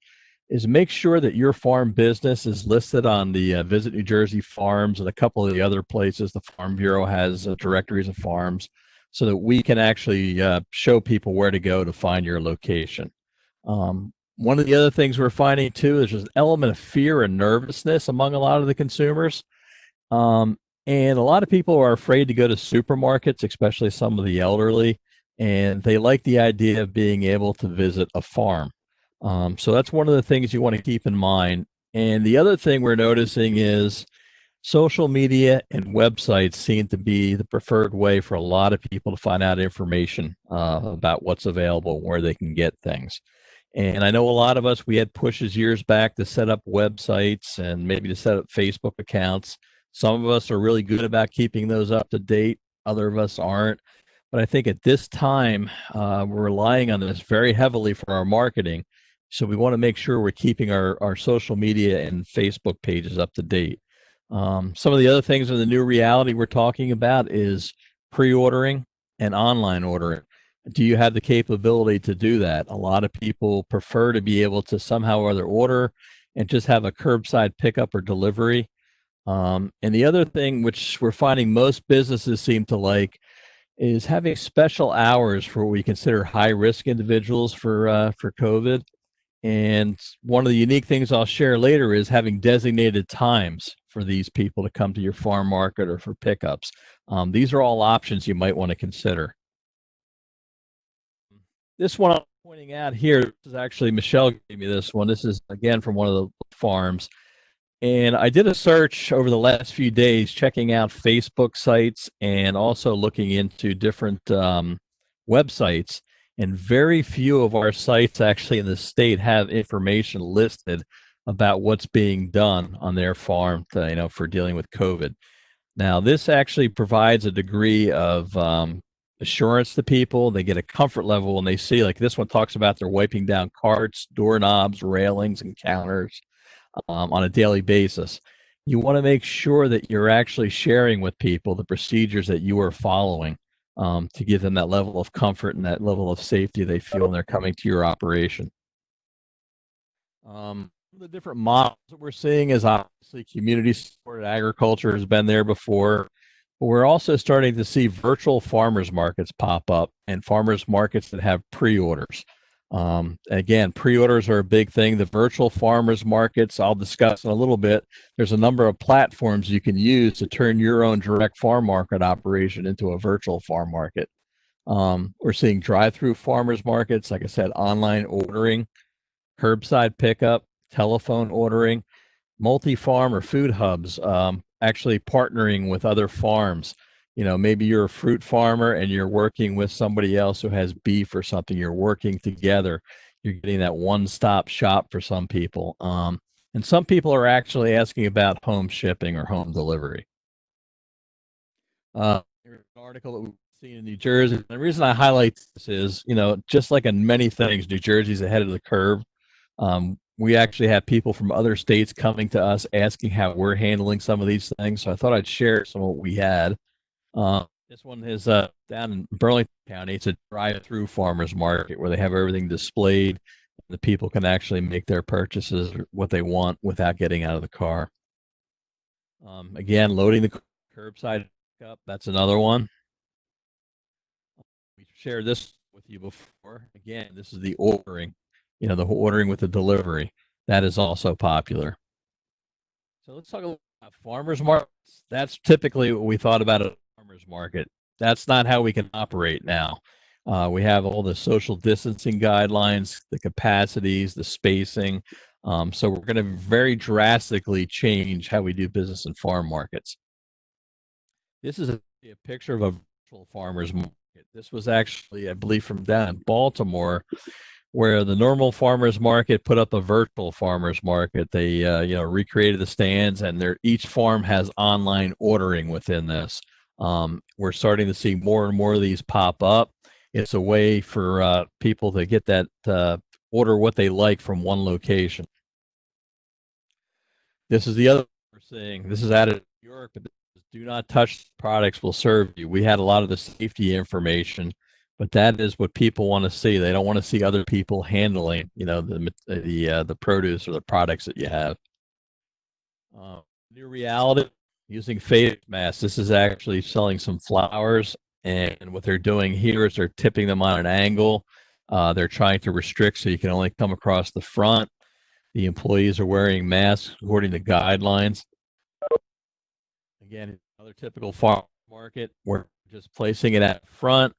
make sure that your farm business is listed on the Visit New Jersey Farms and a couple of the other places. The Farm Bureau has directories of farms so that we can actually show people where to go to find your location. One of the other things we're finding too is there's an element of fear and nervousness among a lot of the consumers. And a lot of people are afraid to go to supermarkets, especially some of the elderly, and they like the idea of being able to visit a farm. So that's one of the things you want to keep in mind. And the other thing we're noticing is social media and websites seem to be the preferred way for a lot of people to find out information about what's available, where they can get things. And I know a lot of us, we had pushes years back to set up websites and maybe to set up Facebook accounts. Some of us are really good about keeping those up to date. Other of us aren't. But I think at this time, we're relying on this very heavily for our marketing. So we want to make sure we're keeping our social media and Facebook pages up to date. Some of the other things in the new reality we're talking about is pre-ordering and online ordering. Do you have the capability to do that? A lot of people prefer to be able to somehow or other order and just have a curbside pickup or delivery. And the other thing, which we're finding most businesses seem to like, is having special hours for what we consider high-risk individuals for COVID. And one of the unique things I'll share later is having designated times for these people to come to your farm market or for pickups. These are all options you might want to consider. This one I'm pointing out here, this is actually Michelle gave me this one. This is again from one of the farms. And I did a search over the last few days, checking out Facebook sites and also looking into different websites. And very few of our sites actually in the state have information listed about what's being done on their farm to, for dealing with COVID. Now, this actually provides a degree of assurance to people. They get a comfort level when they see, like this one talks about they're wiping down carts, doorknobs, railings, and counters on a daily basis. You want to make sure that you're actually sharing with people the procedures that you are following to give them that level of comfort and that level of safety they feel when they're coming to your operation. The different models that we're seeing is obviously community supported agriculture has been there before. But we're also starting to see virtual farmers markets pop up and farmers markets that have pre-orders. Again, pre-orders are a big thing. The virtual farmers markets, I'll discuss in a little bit. There's a number of platforms you can use to turn your own direct farm market operation into a virtual farm market. We're seeing drive-through farmers markets, like I said, online ordering, curbside pickup, telephone ordering, multi-farm or food hubs, actually partnering with other farms. Maybe you're a fruit farmer and you're working with somebody else who has beef or something. You're working together. You're getting that one-stop shop for some people. And some people are actually asking about home shipping or home delivery. Here's an article that we've seen in New Jersey. The reason I highlight this is, just like in many things, New Jersey's ahead of the curve. We actually have people from other states coming to us asking how we're handling some of these things. So I thought I'd share some of what we had. This one is down in Burlington County. It's a drive-through farmers market where they have everything displayed. The people can actually make their purchases what they want without getting out of the car. Again, loading the curbside pickup. That's another one. We shared this with you before. Again, this is the ordering. The ordering with the delivery. That is also popular. So let's talk about farmers markets. That's typically what we thought about a farmers market. That's not how we can operate now. We have all the social distancing guidelines, the capacities, the spacing. So we're going to very drastically change how we do business in farm markets. This is a picture of a virtual farmers market. This was actually, I believe, from down in Baltimore, where the normal farmers market put up a virtual farmers market. They recreated the stands, and each farm has online ordering within this. We're starting to see more and more of these pop up. It's a way for people to get that order what they like from one location. This is the other we're seeing. This is out of New York, but do not touch products will serve you. We had a lot of the safety information, but that is what people want to see. They don't want to see other people handling, the produce or the products that you have. New reality, using face masks. This is actually selling some flowers, and what they're doing here is they're tipping them on an angle. They're trying to restrict so you can only come across the front. The employees are wearing masks according to guidelines. Again, another typical farm market. We're just placing it at front.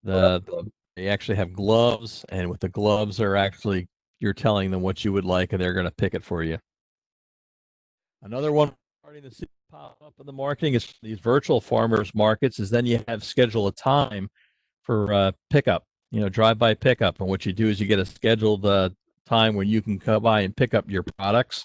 They actually have gloves, and with the gloves, you're telling them what you would like, and they're going to pick it for you. Another one starting to see pop up in the marketing is these virtual farmers markets. Is then you have schedule a time for pickup, drive-by pickup, and what you do is you get a scheduled time when you can come by and pick up your products.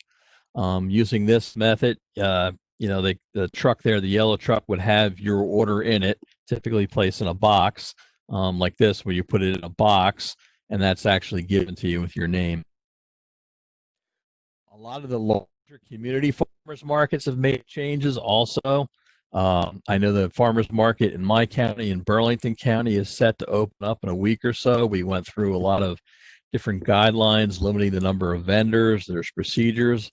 Using this method, the truck there, the yellow truck, would have your order in it, typically placed in a box like this, where you put it in a box, and that's actually given to you with your name. A lot of the larger community farmers markets have made changes also. I know the farmers market in my county, in Burlington County, is set to open up in a week or so. We went through a lot of different guidelines limiting the number of vendors. There's procedures.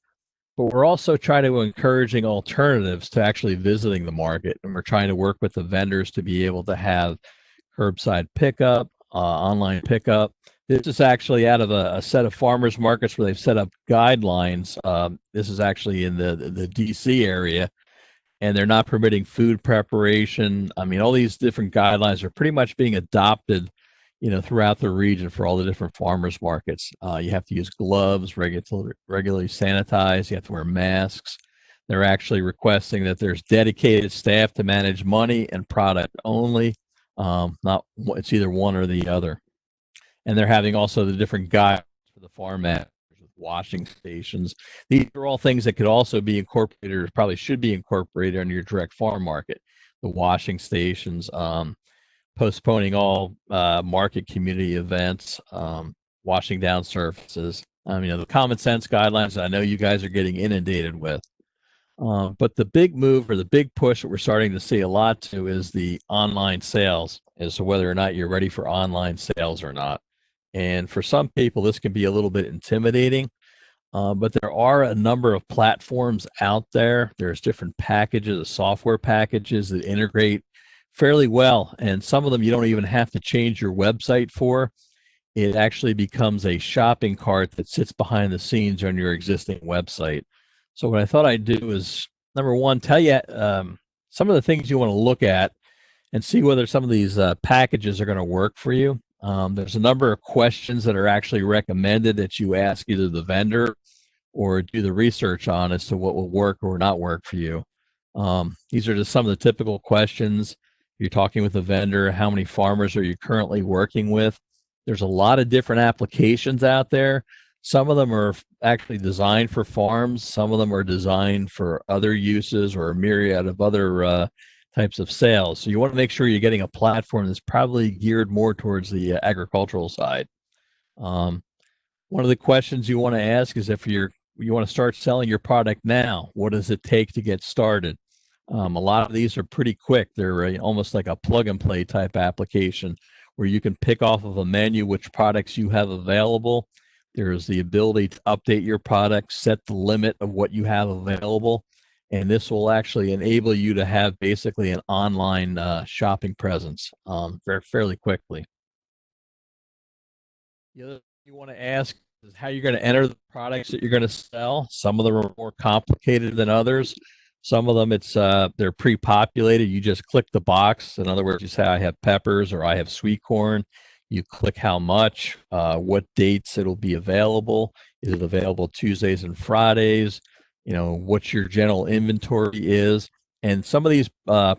But we're also trying to encouraging alternatives to actually visiting the market, and we're trying to work with the vendors to be able to have curbside pickup, online pickup. This is actually out of a set of farmers markets where they've set up guidelines. This is actually in the DC area, and they're not permitting food preparation. I mean, all these different guidelines are pretty much being adopted throughout the region for all the different farmers markets. You have to use gloves, regularly sanitize. You have to wear masks. They're actually requesting that there's dedicated staff to manage money and product only. It's either one or the other. And they're having also the different guides for the farm managers with washing stations. These are all things that could also be incorporated, or probably should be incorporated on your direct farm market. The washing stations, postponing all market community events, washing down surfaces. The common sense guidelines that I know you guys are getting inundated with. But the big move, or the big push that we're starting to see a lot to, is the online sales, as to whether or not you're ready for online sales or not. And for some people, this can be a little bit intimidating. But there are a number of platforms out there. There's different packages, software packages that integrate fairly well, and some of them you don't even have to change your website for. It actually becomes a shopping cart that sits behind the scenes on your existing website. So what I thought I'd do is, number one, tell you some of the things you want to look at and see whether some of these packages are going to work for you. There's a number of questions that are actually recommended that you ask either the vendor or do the research on as to what will work or not work for you. These are just some of the typical questions. You're talking with a vendor. How many farmers are you currently working with? There's a lot of different applications out there. Some of them are actually designed for farms. Some of them are designed for other uses or a myriad of other types of sales. So you want to make sure you're getting a platform that's probably geared more towards the agricultural side. One of the questions you want to ask is, if you want to start selling your product now, what does it take to get started? A lot of these are pretty quick. They're almost like a plug and play type application where you can pick off of a menu which products you have available. There's the ability to update your product, set the limit of what you have available, and this will actually enable you to have basically an online shopping presence fairly quickly. The other thing you want to ask is how you're going to enter the products that you're going to sell. Some of them are more complicated than others. Some of them, they're pre-populated. You just click the box. In other words, you say, I have peppers or I have sweet corn. You click how much, what dates it'll be available. Is it available Tuesdays and Fridays? What your general inventory is. And some of these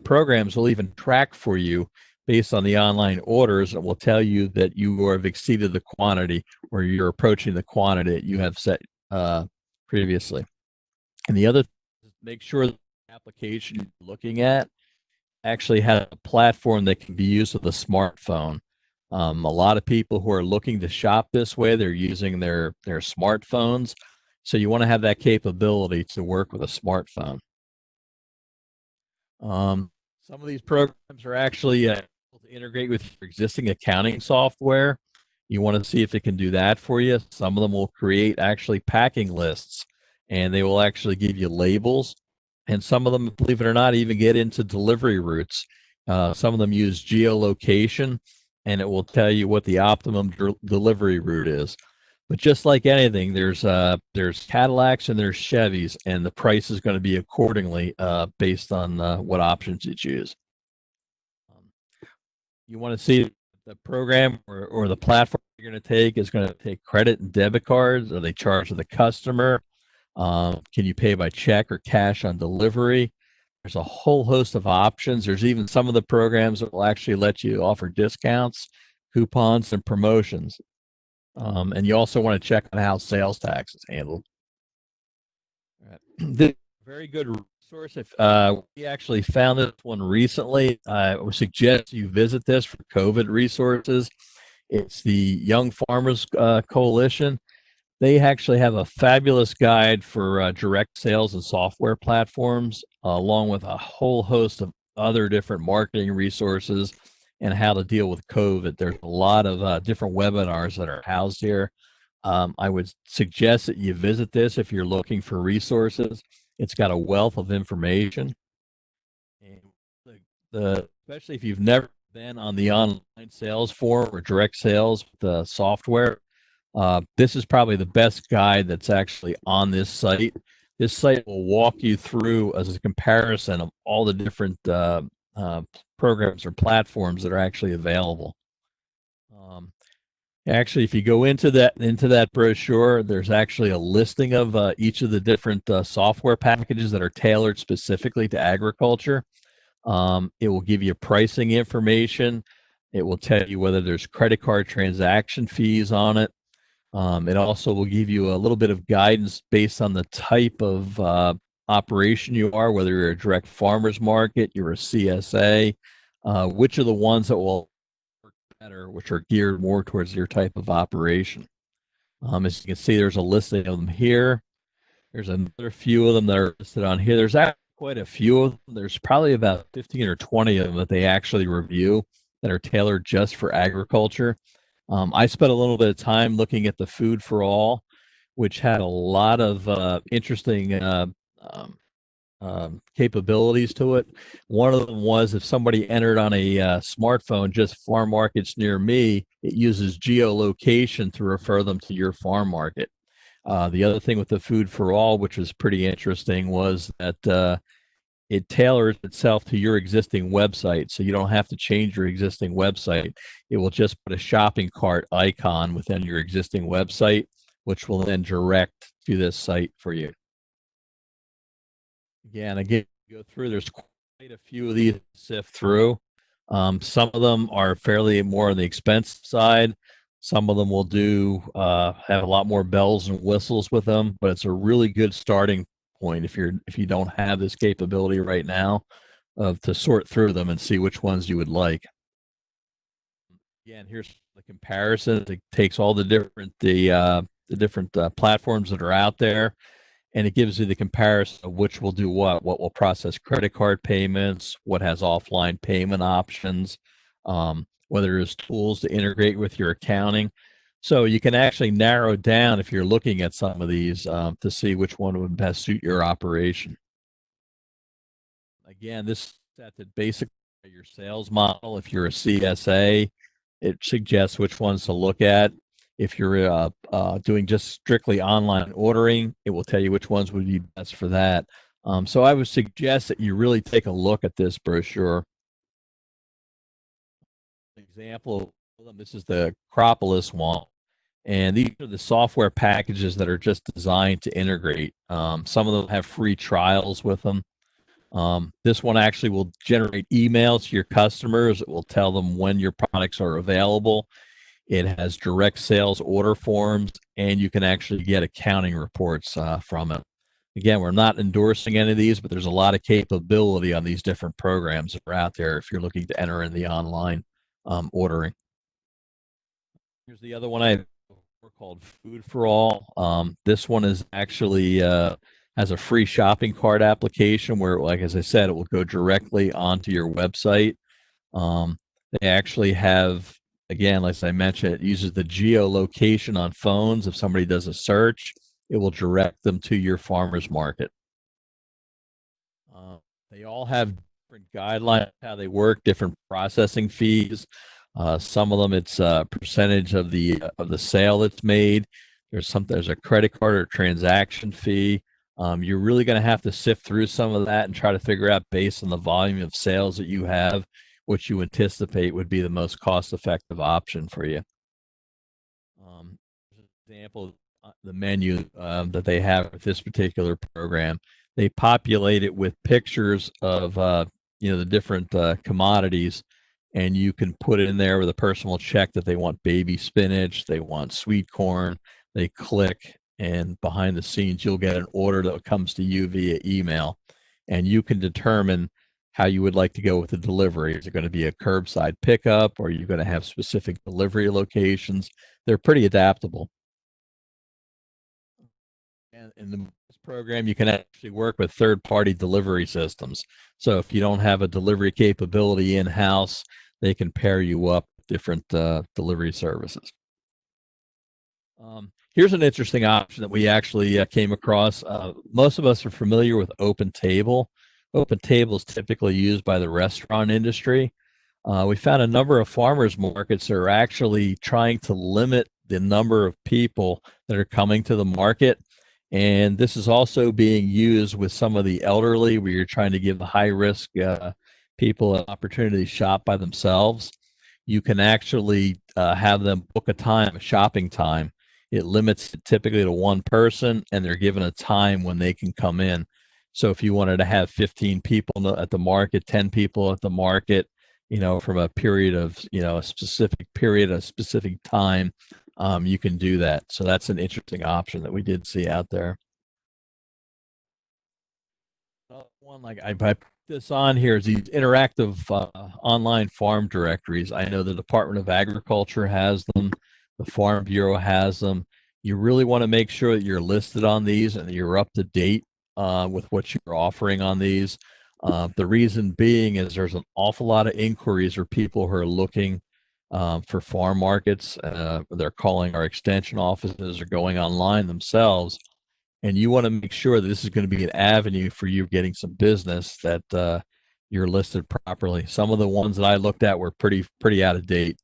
programs will even track for you based on the online orders, and will tell you that you have exceeded the quantity, or you're approaching the quantity that you have set previously. And the other, make sure the application you're looking at actually has a platform that can be used with a smartphone. A lot of people who are looking to shop this way, they're using their smartphones. So you want to have that capability to work with a smartphone. Some of these programs are actually able to integrate with your existing accounting software. You want to see if it can do that for you. Some of them will create actually packing lists, and they will actually give you labels. And some of them, believe it or not, even get into delivery routes. Some of them use geolocation, and it will tell you what the optimum delivery route is. But just like anything, there's Cadillacs and there's Chevys, and the price is going to be accordingly based on what options you choose. You want to see the program or the platform you're going to take is going to take credit and debit cards. Are they charged to the customer? Can you pay by check or cash on delivery? There's a whole host of options. There's even some of the programs that will actually let you offer discounts, coupons, and promotions. And you also want to check on how sales tax is handled. This is a very good resource. If we actually found this one recently, I would suggest you visit this for COVID resources. It's the Young Farmers Coalition. They actually have a fabulous guide for direct sales and software platforms, along with a whole host of other different marketing resources and how to deal with COVID. There's a lot of different webinars that are housed here. I would suggest that you visit this if you're looking for resources. It's got a wealth of information. And especially if you've never been on the online sales forum or direct sales with the software, this is probably the best guide that's actually on this site. This site will walk you through as a comparison of all the different programs or platforms that are actually available. Actually, if you go into that brochure, there's actually a listing of each of the different software packages that are tailored specifically to agriculture. It will give you pricing information. It will tell you whether there's credit card transaction fees on it. It also will give you a little bit of guidance based on the type of operation you are, whether you're a direct farmers market, you're a CSA, which are the ones that will work better, which are geared more towards your type of operation. As you can see, there's a listing of them here. There's another few of them that are listed on here. There's actually quite a few of them. There's probably about 15 or 20 of them that they actually review that are tailored just for agriculture. I spent a little bit of time looking at the Food for All, which had a lot of interesting capabilities to it. One of them was if somebody entered on a smartphone just farm markets near me, it uses geolocation to refer them to your farm market. The other thing with the Food for All, which was pretty interesting, was that it tailors itself to your existing website, so you don't have to change your existing website. It will just put a shopping cart icon within your existing website, which will then direct to this site for you. Again, go through, there's quite a few of these to sift through. Some of them are fairly more on the expense side. Some of them will have a lot more bells and whistles with them, but it's a really good starting point if you don't have this capability right now to sort through them and see which ones you would like. Again, here's the comparison. It takes all the different platforms that are out there, and it gives you the comparison of which will do what will process credit card payments, what has offline payment options, whether there's tools to integrate with your accounting. So you can actually narrow down if you're looking at some of these to see which one would best suit your operation. Again, this is at the basic of your sales model. If you're a CSA, it suggests which ones to look at. If you're doing just strictly online ordering, it will tell you which ones would be best for that. So I would suggest that you really take a look at this brochure. Example of them, this is the Acropolis one. And these are the software packages that are just designed to integrate. Some of them have free trials with them. This one actually will generate emails to your customers. It will tell them when your products are available. It has direct sales order forms, and you can actually get accounting reports from it. Again, we're not endorsing any of these, but there's a lot of capability on these different programs that are out there if you're looking to enter in the online ordering. Here's the other one I have called Food for All. This one is actually has a free shopping cart application where, like as I said, it will go directly onto your website. They actually have, again, as I mentioned, it uses the geolocation on phones. If somebody does a search, it will direct them to your farmer's market. They all have different guidelines how they work, different processing fees. Some of them it's a percentage of the sale that's made. There's a credit card or transaction fee. You're really going to have to sift through some of that and try to figure out, based on the volume of sales that you have, what you anticipate would be the most cost-effective option for you. Example, the menu that they have with this particular program, they populate it with pictures of the different commodities, and you can put it in there with a personal check that they want baby spinach, they want sweet corn. They click, and behind the scenes you'll get an order that comes to you via email, and you can determine how you would like to go with the delivery. Is it going to be a curbside pickup, or are you going to have specific delivery locations? They're pretty adaptable. And in this program, you can actually work with third-party delivery systems. So if you don't have a delivery capability in-house, they can pair you up with different delivery services. Here's an interesting option that we actually came across. Most of us are familiar with OpenTable. OpenTable is typically used by the restaurant industry. We found a number of farmers markets that are actually trying to limit the number of people that are coming to the market. And this is also being used with some of the elderly, where you're trying to give the high-risk people an opportunity to shop by themselves. You can actually have them book a shopping time. It limits it typically to one person, and they're given a time when they can come in. So if you wanted to have 15 people at the market, 10 people at the market, from a period of, a specific period, a specific time, you can do that. So that's an interesting option that we did see out there. One, like I put this on here, is these interactive online farm directories. I know the Department of Agriculture has them. The Farm Bureau has them. You really want to make sure that you're listed on these and that you're up to date with what you're offering on these. The reason being is there's an awful lot of inquiries or people who are looking for farm markets. They're calling our extension offices or going online themselves. And you want to make sure that this is going to be an avenue for you getting some business, that you're listed properly. Some of the ones that I looked at were pretty out of date.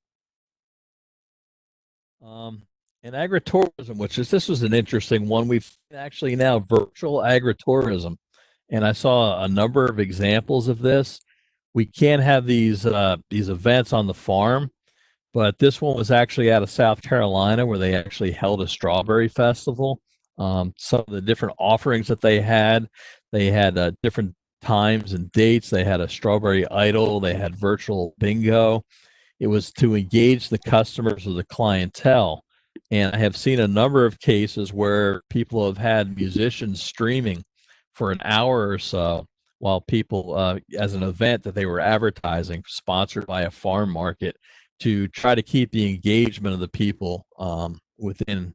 And agritourism, this was an interesting one. We've actually now virtual agritourism, and I saw a number of examples of this. We can't have these events on the farm, but this one was actually out of South Carolina, where they actually held a strawberry festival. Some of the different offerings that they had different times and dates. They had a strawberry idol. They had virtual bingo. It was to engage the customers or the clientele. And I have seen a number of cases where people have had musicians streaming for an hour or so, while people, as an event that they were advertising, sponsored by a farm market, to try to keep the engagement of the people within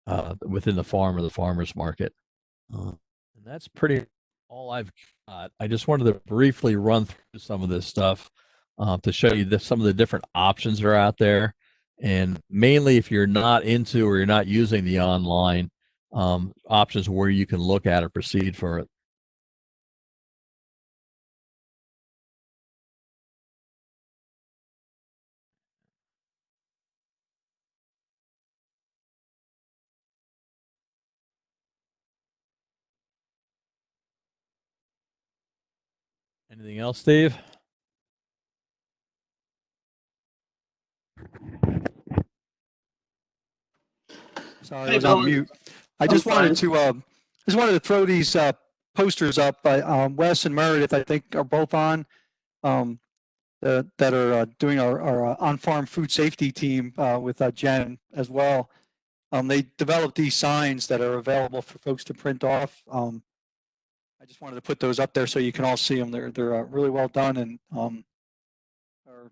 the farm or the farmer's market. And that's pretty all I've got. I just wanted to briefly run through some of this stuff to show you some of the different options that are out there. And mainly, if you're not into or you're not using the online options, where you can look at or proceed for it. Anything else, Steve? Sorry, I was on mute. I just wanted to throw these posters up. Wes and Meredith, I think, are both on, that are doing our on-farm food safety team with Jen as well. They developed these signs that are available for folks to print off. I just wanted to put those up there so you can all see them. They're really well done, and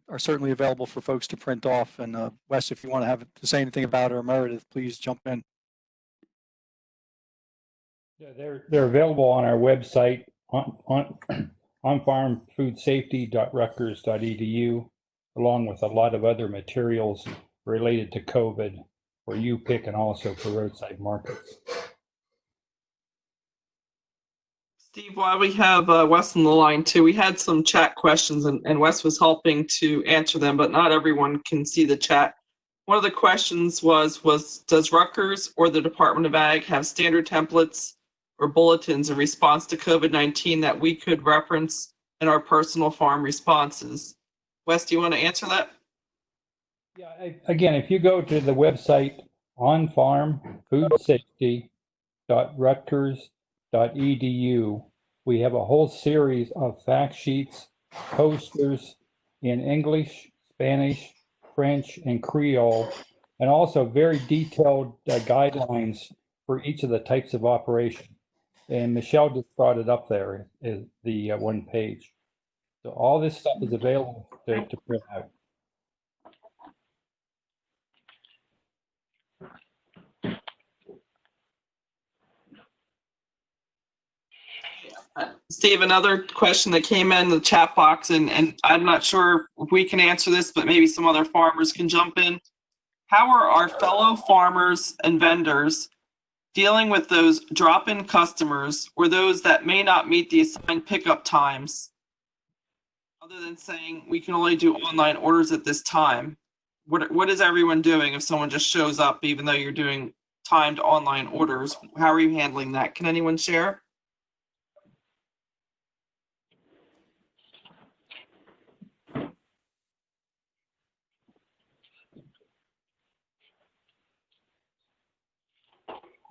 are certainly available for folks to print off. And Wes, if you want to say anything about it, or Meredith, please jump in. Yeah, they're available on our website on onfarmfoodsafety.rutgers.edu, along with a lot of other materials related to COVID for UPIC and also for roadside markets. Steve, while we have Wes on the line too, we had some chat questions, and Wes was helping to answer them, but not everyone can see the chat one of the questions was does Rutgers or the Department of Ag have standard templates or bulletins in response to COVID-19 that we could reference in our personal farm responses? Wes, do you want to answer that? Yeah, again, if you go to the website onfarmfoodsafety.rutgers.edu, we have a whole series of fact sheets, posters in English, Spanish, French, and Creole, and also very detailed guidelines for each of the types of operation. And Michelle just brought it up there, is the one page. So all this stuff is available to print out. Steve, another question that came in the chat box, and I'm not sure if we can answer this, but maybe some other farmers can jump in. How are our fellow farmers and vendors dealing with those drop-in customers or those that may not meet the assigned pickup times, other than saying we can only do online orders at this time? What is everyone doing if someone just shows up even though you're doing timed online orders? How are you handling that? Can anyone share?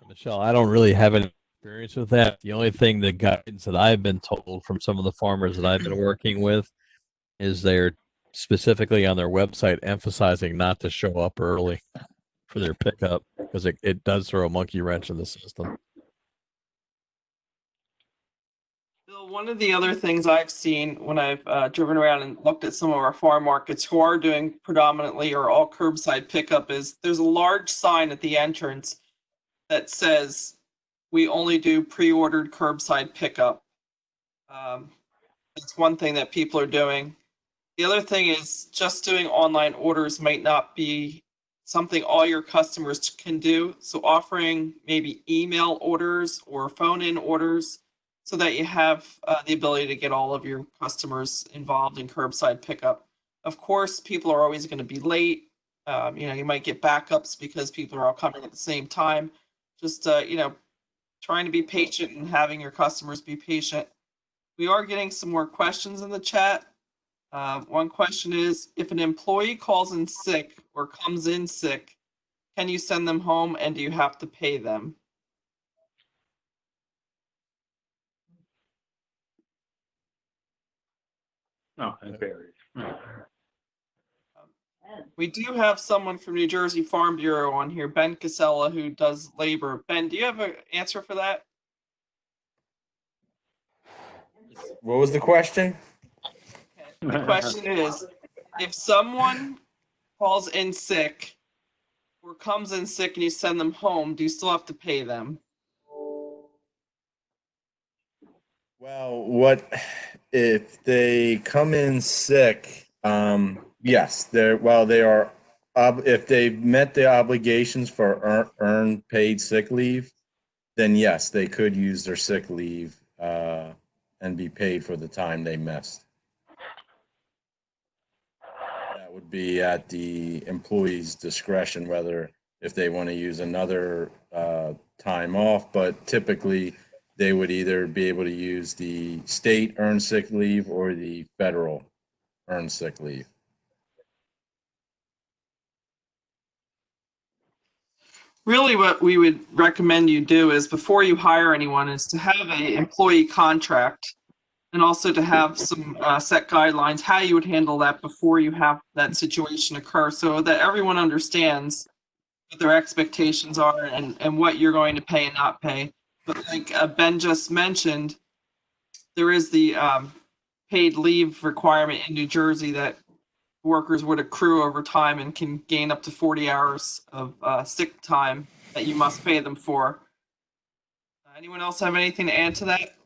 Michelle, I don't really have any experience with that. The only thing, the guidance that I've been told from some of the farmers that I've been working with is they're specifically on their website emphasizing not to show up early for their pickup because it does throw a monkey wrench in the system. Bill, one of the other things I've seen when I've driven around and looked at some of our farm markets who are doing predominantly or all curbside pickup is there's a large sign at the entrance that says we only do pre-ordered curbside pickup. It's one thing that people are doing. The other thing is just doing online orders might not be something all your customers can do. So offering maybe email orders or phone-in orders so that you have the ability to get all of your customers involved in curbside pickup. Of course, people are always going to be late. You might get backups because people are all coming at the same time. Just trying to be patient and having your customers be patient. We are getting some more questions in the chat. One question is, if an employee calls in sick or comes in sick, can you send them home and do you have to pay them? No, it varies. We do have someone from New Jersey Farm Bureau on here, Ben Casella, who does labor. Ben, do you have an answer for that? What was the question? Okay. The question is, if someone calls in sick or comes in sick and you send them home, do you still have to pay them? Well, what if they come in sick? Yes, they are. If they've met the obligations for earned paid sick leave, then yes, they could use their sick leave and be paid for the time they missed. That would be at the employee's discretion whether if they want to use another time off, but typically they would either be able to use the state earned sick leave or the federal earned sick leave. Really what we would recommend you do is before you hire anyone is to have an employee contract and also to have some set guidelines how you would handle that before you have that situation occur so that everyone understands what their expectations are and what you're going to pay and not pay. But like Ben just mentioned, there is the paid leave requirement in New Jersey that workers would accrue over time and can gain up to 40 hours of sick time that you must pay them for. Anyone else have anything to add to that?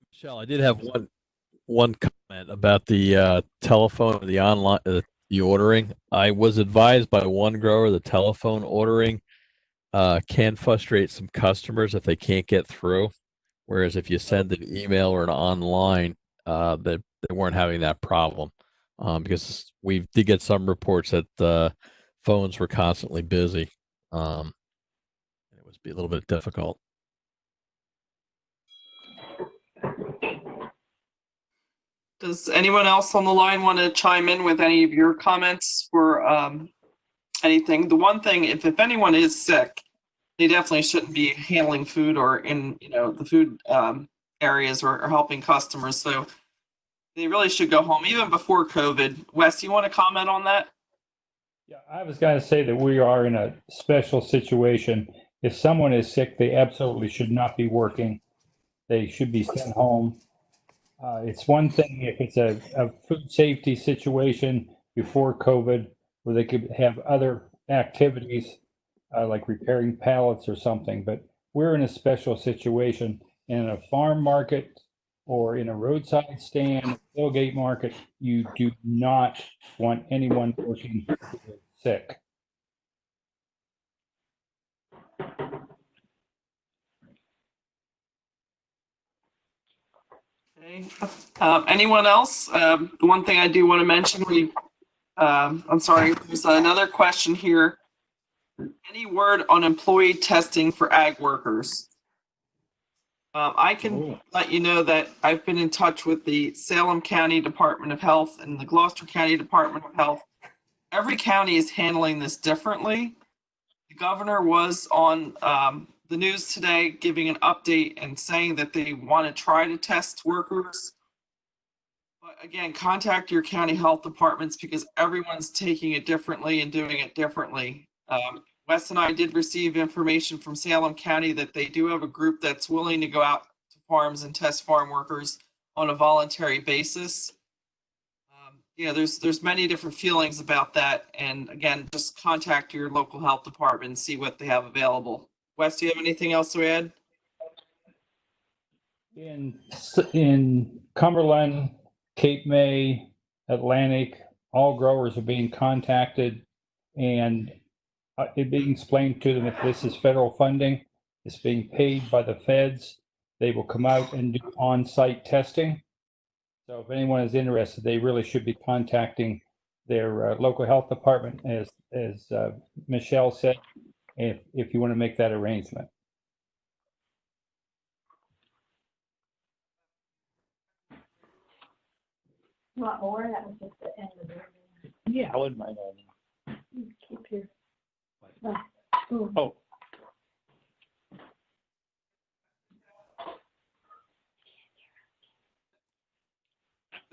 Michelle, I did have one comment about the telephone, the online, the ordering. I was advised by one grower the telephone ordering can frustrate some customers if they can't get through. Whereas if you send an email or an online, they weren't having that problem. because we did get some reports that phones were constantly busy. It was a little bit difficult. Does anyone else on the line want to chime in with any of your comments for anything? The one thing, if anyone is sick, they definitely shouldn't be handling food or in the food areas or helping customers. So they really should go home even before COVID. Wes, you want to comment on that? Yeah, I was going to say that we are in a special situation. If someone is sick, they absolutely should not be working. They should be sent home. It's one thing if it's a food safety situation before COVID where they could have other activities like repairing pallets or something, but we're in a special situation. In a farm market or in a roadside stand, tailgate market, you do not want anyone working sick. Okay. Anyone else? The one thing I do want to mention, I'm sorry, there's another question here. Any word on employee testing for ag workers? I can let you know that I've been in touch with the Salem County Department of Health and the Gloucester County Department of Health. Every county is handling this differently. The governor was on the news today giving an update and saying that they want to try to test workers. But again, contact your county health departments because everyone's taking it differently and doing it differently. Wes and I did receive information from Salem County that they do have a group that's willing to go out to farms and test farm workers on a voluntary basis. There's many different feelings about that. And again, just contact your local health department and see what they have available. Wes, do you have anything else to add? In Cumberland, Cape May, Atlantic, all growers are being contacted and it being explained to them if this is federal funding, it's being paid by the feds. They will come out and do on-site testing. So if anyone is interested, they really should be contacting their local health department, as Michelle said, if you want to make that arrangement. You want more? That was just the end of it. Yeah, I wouldn't mind that. Keep your. Oh.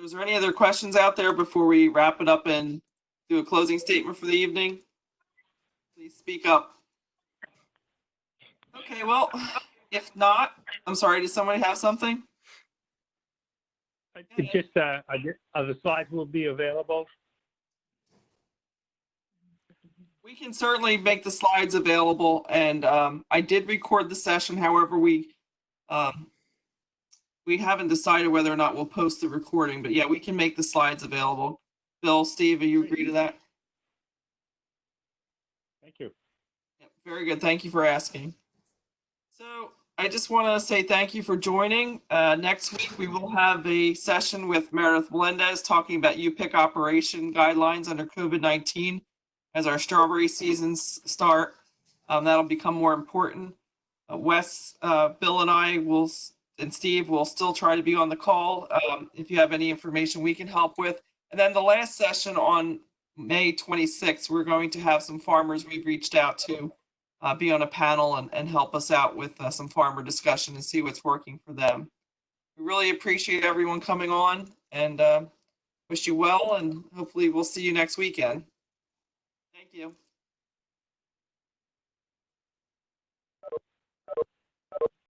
Is there any other questions out there before we wrap it up and do a closing statement for the evening? Please speak up. Okay, well, if not, I'm sorry, does somebody have something? It's just the slides will be available. We can certainly make the slides available, and I did record the session. However, we haven't decided whether or not we'll post the recording, but yeah, we can make the slides available. Bill, Steve, do you agree to that? Thank you. Yeah, very good. Thank you for asking. So I just want to say thank you for joining. Next week, we will have a session with Meredith Melendez talking about UPIC operation guidelines under COVID-19 as our strawberry seasons start. That'll become more important. Wes, Bill, and I and Steve will still try to be on the call if you have any information we can help with. And then the last session on May 26th, we're going to have some farmers we've reached out to be on a panel and help us out with some farmer discussion and see what's working for them. We really appreciate everyone coming on and wish you well, and hopefully we'll see you next weekend. Thank you.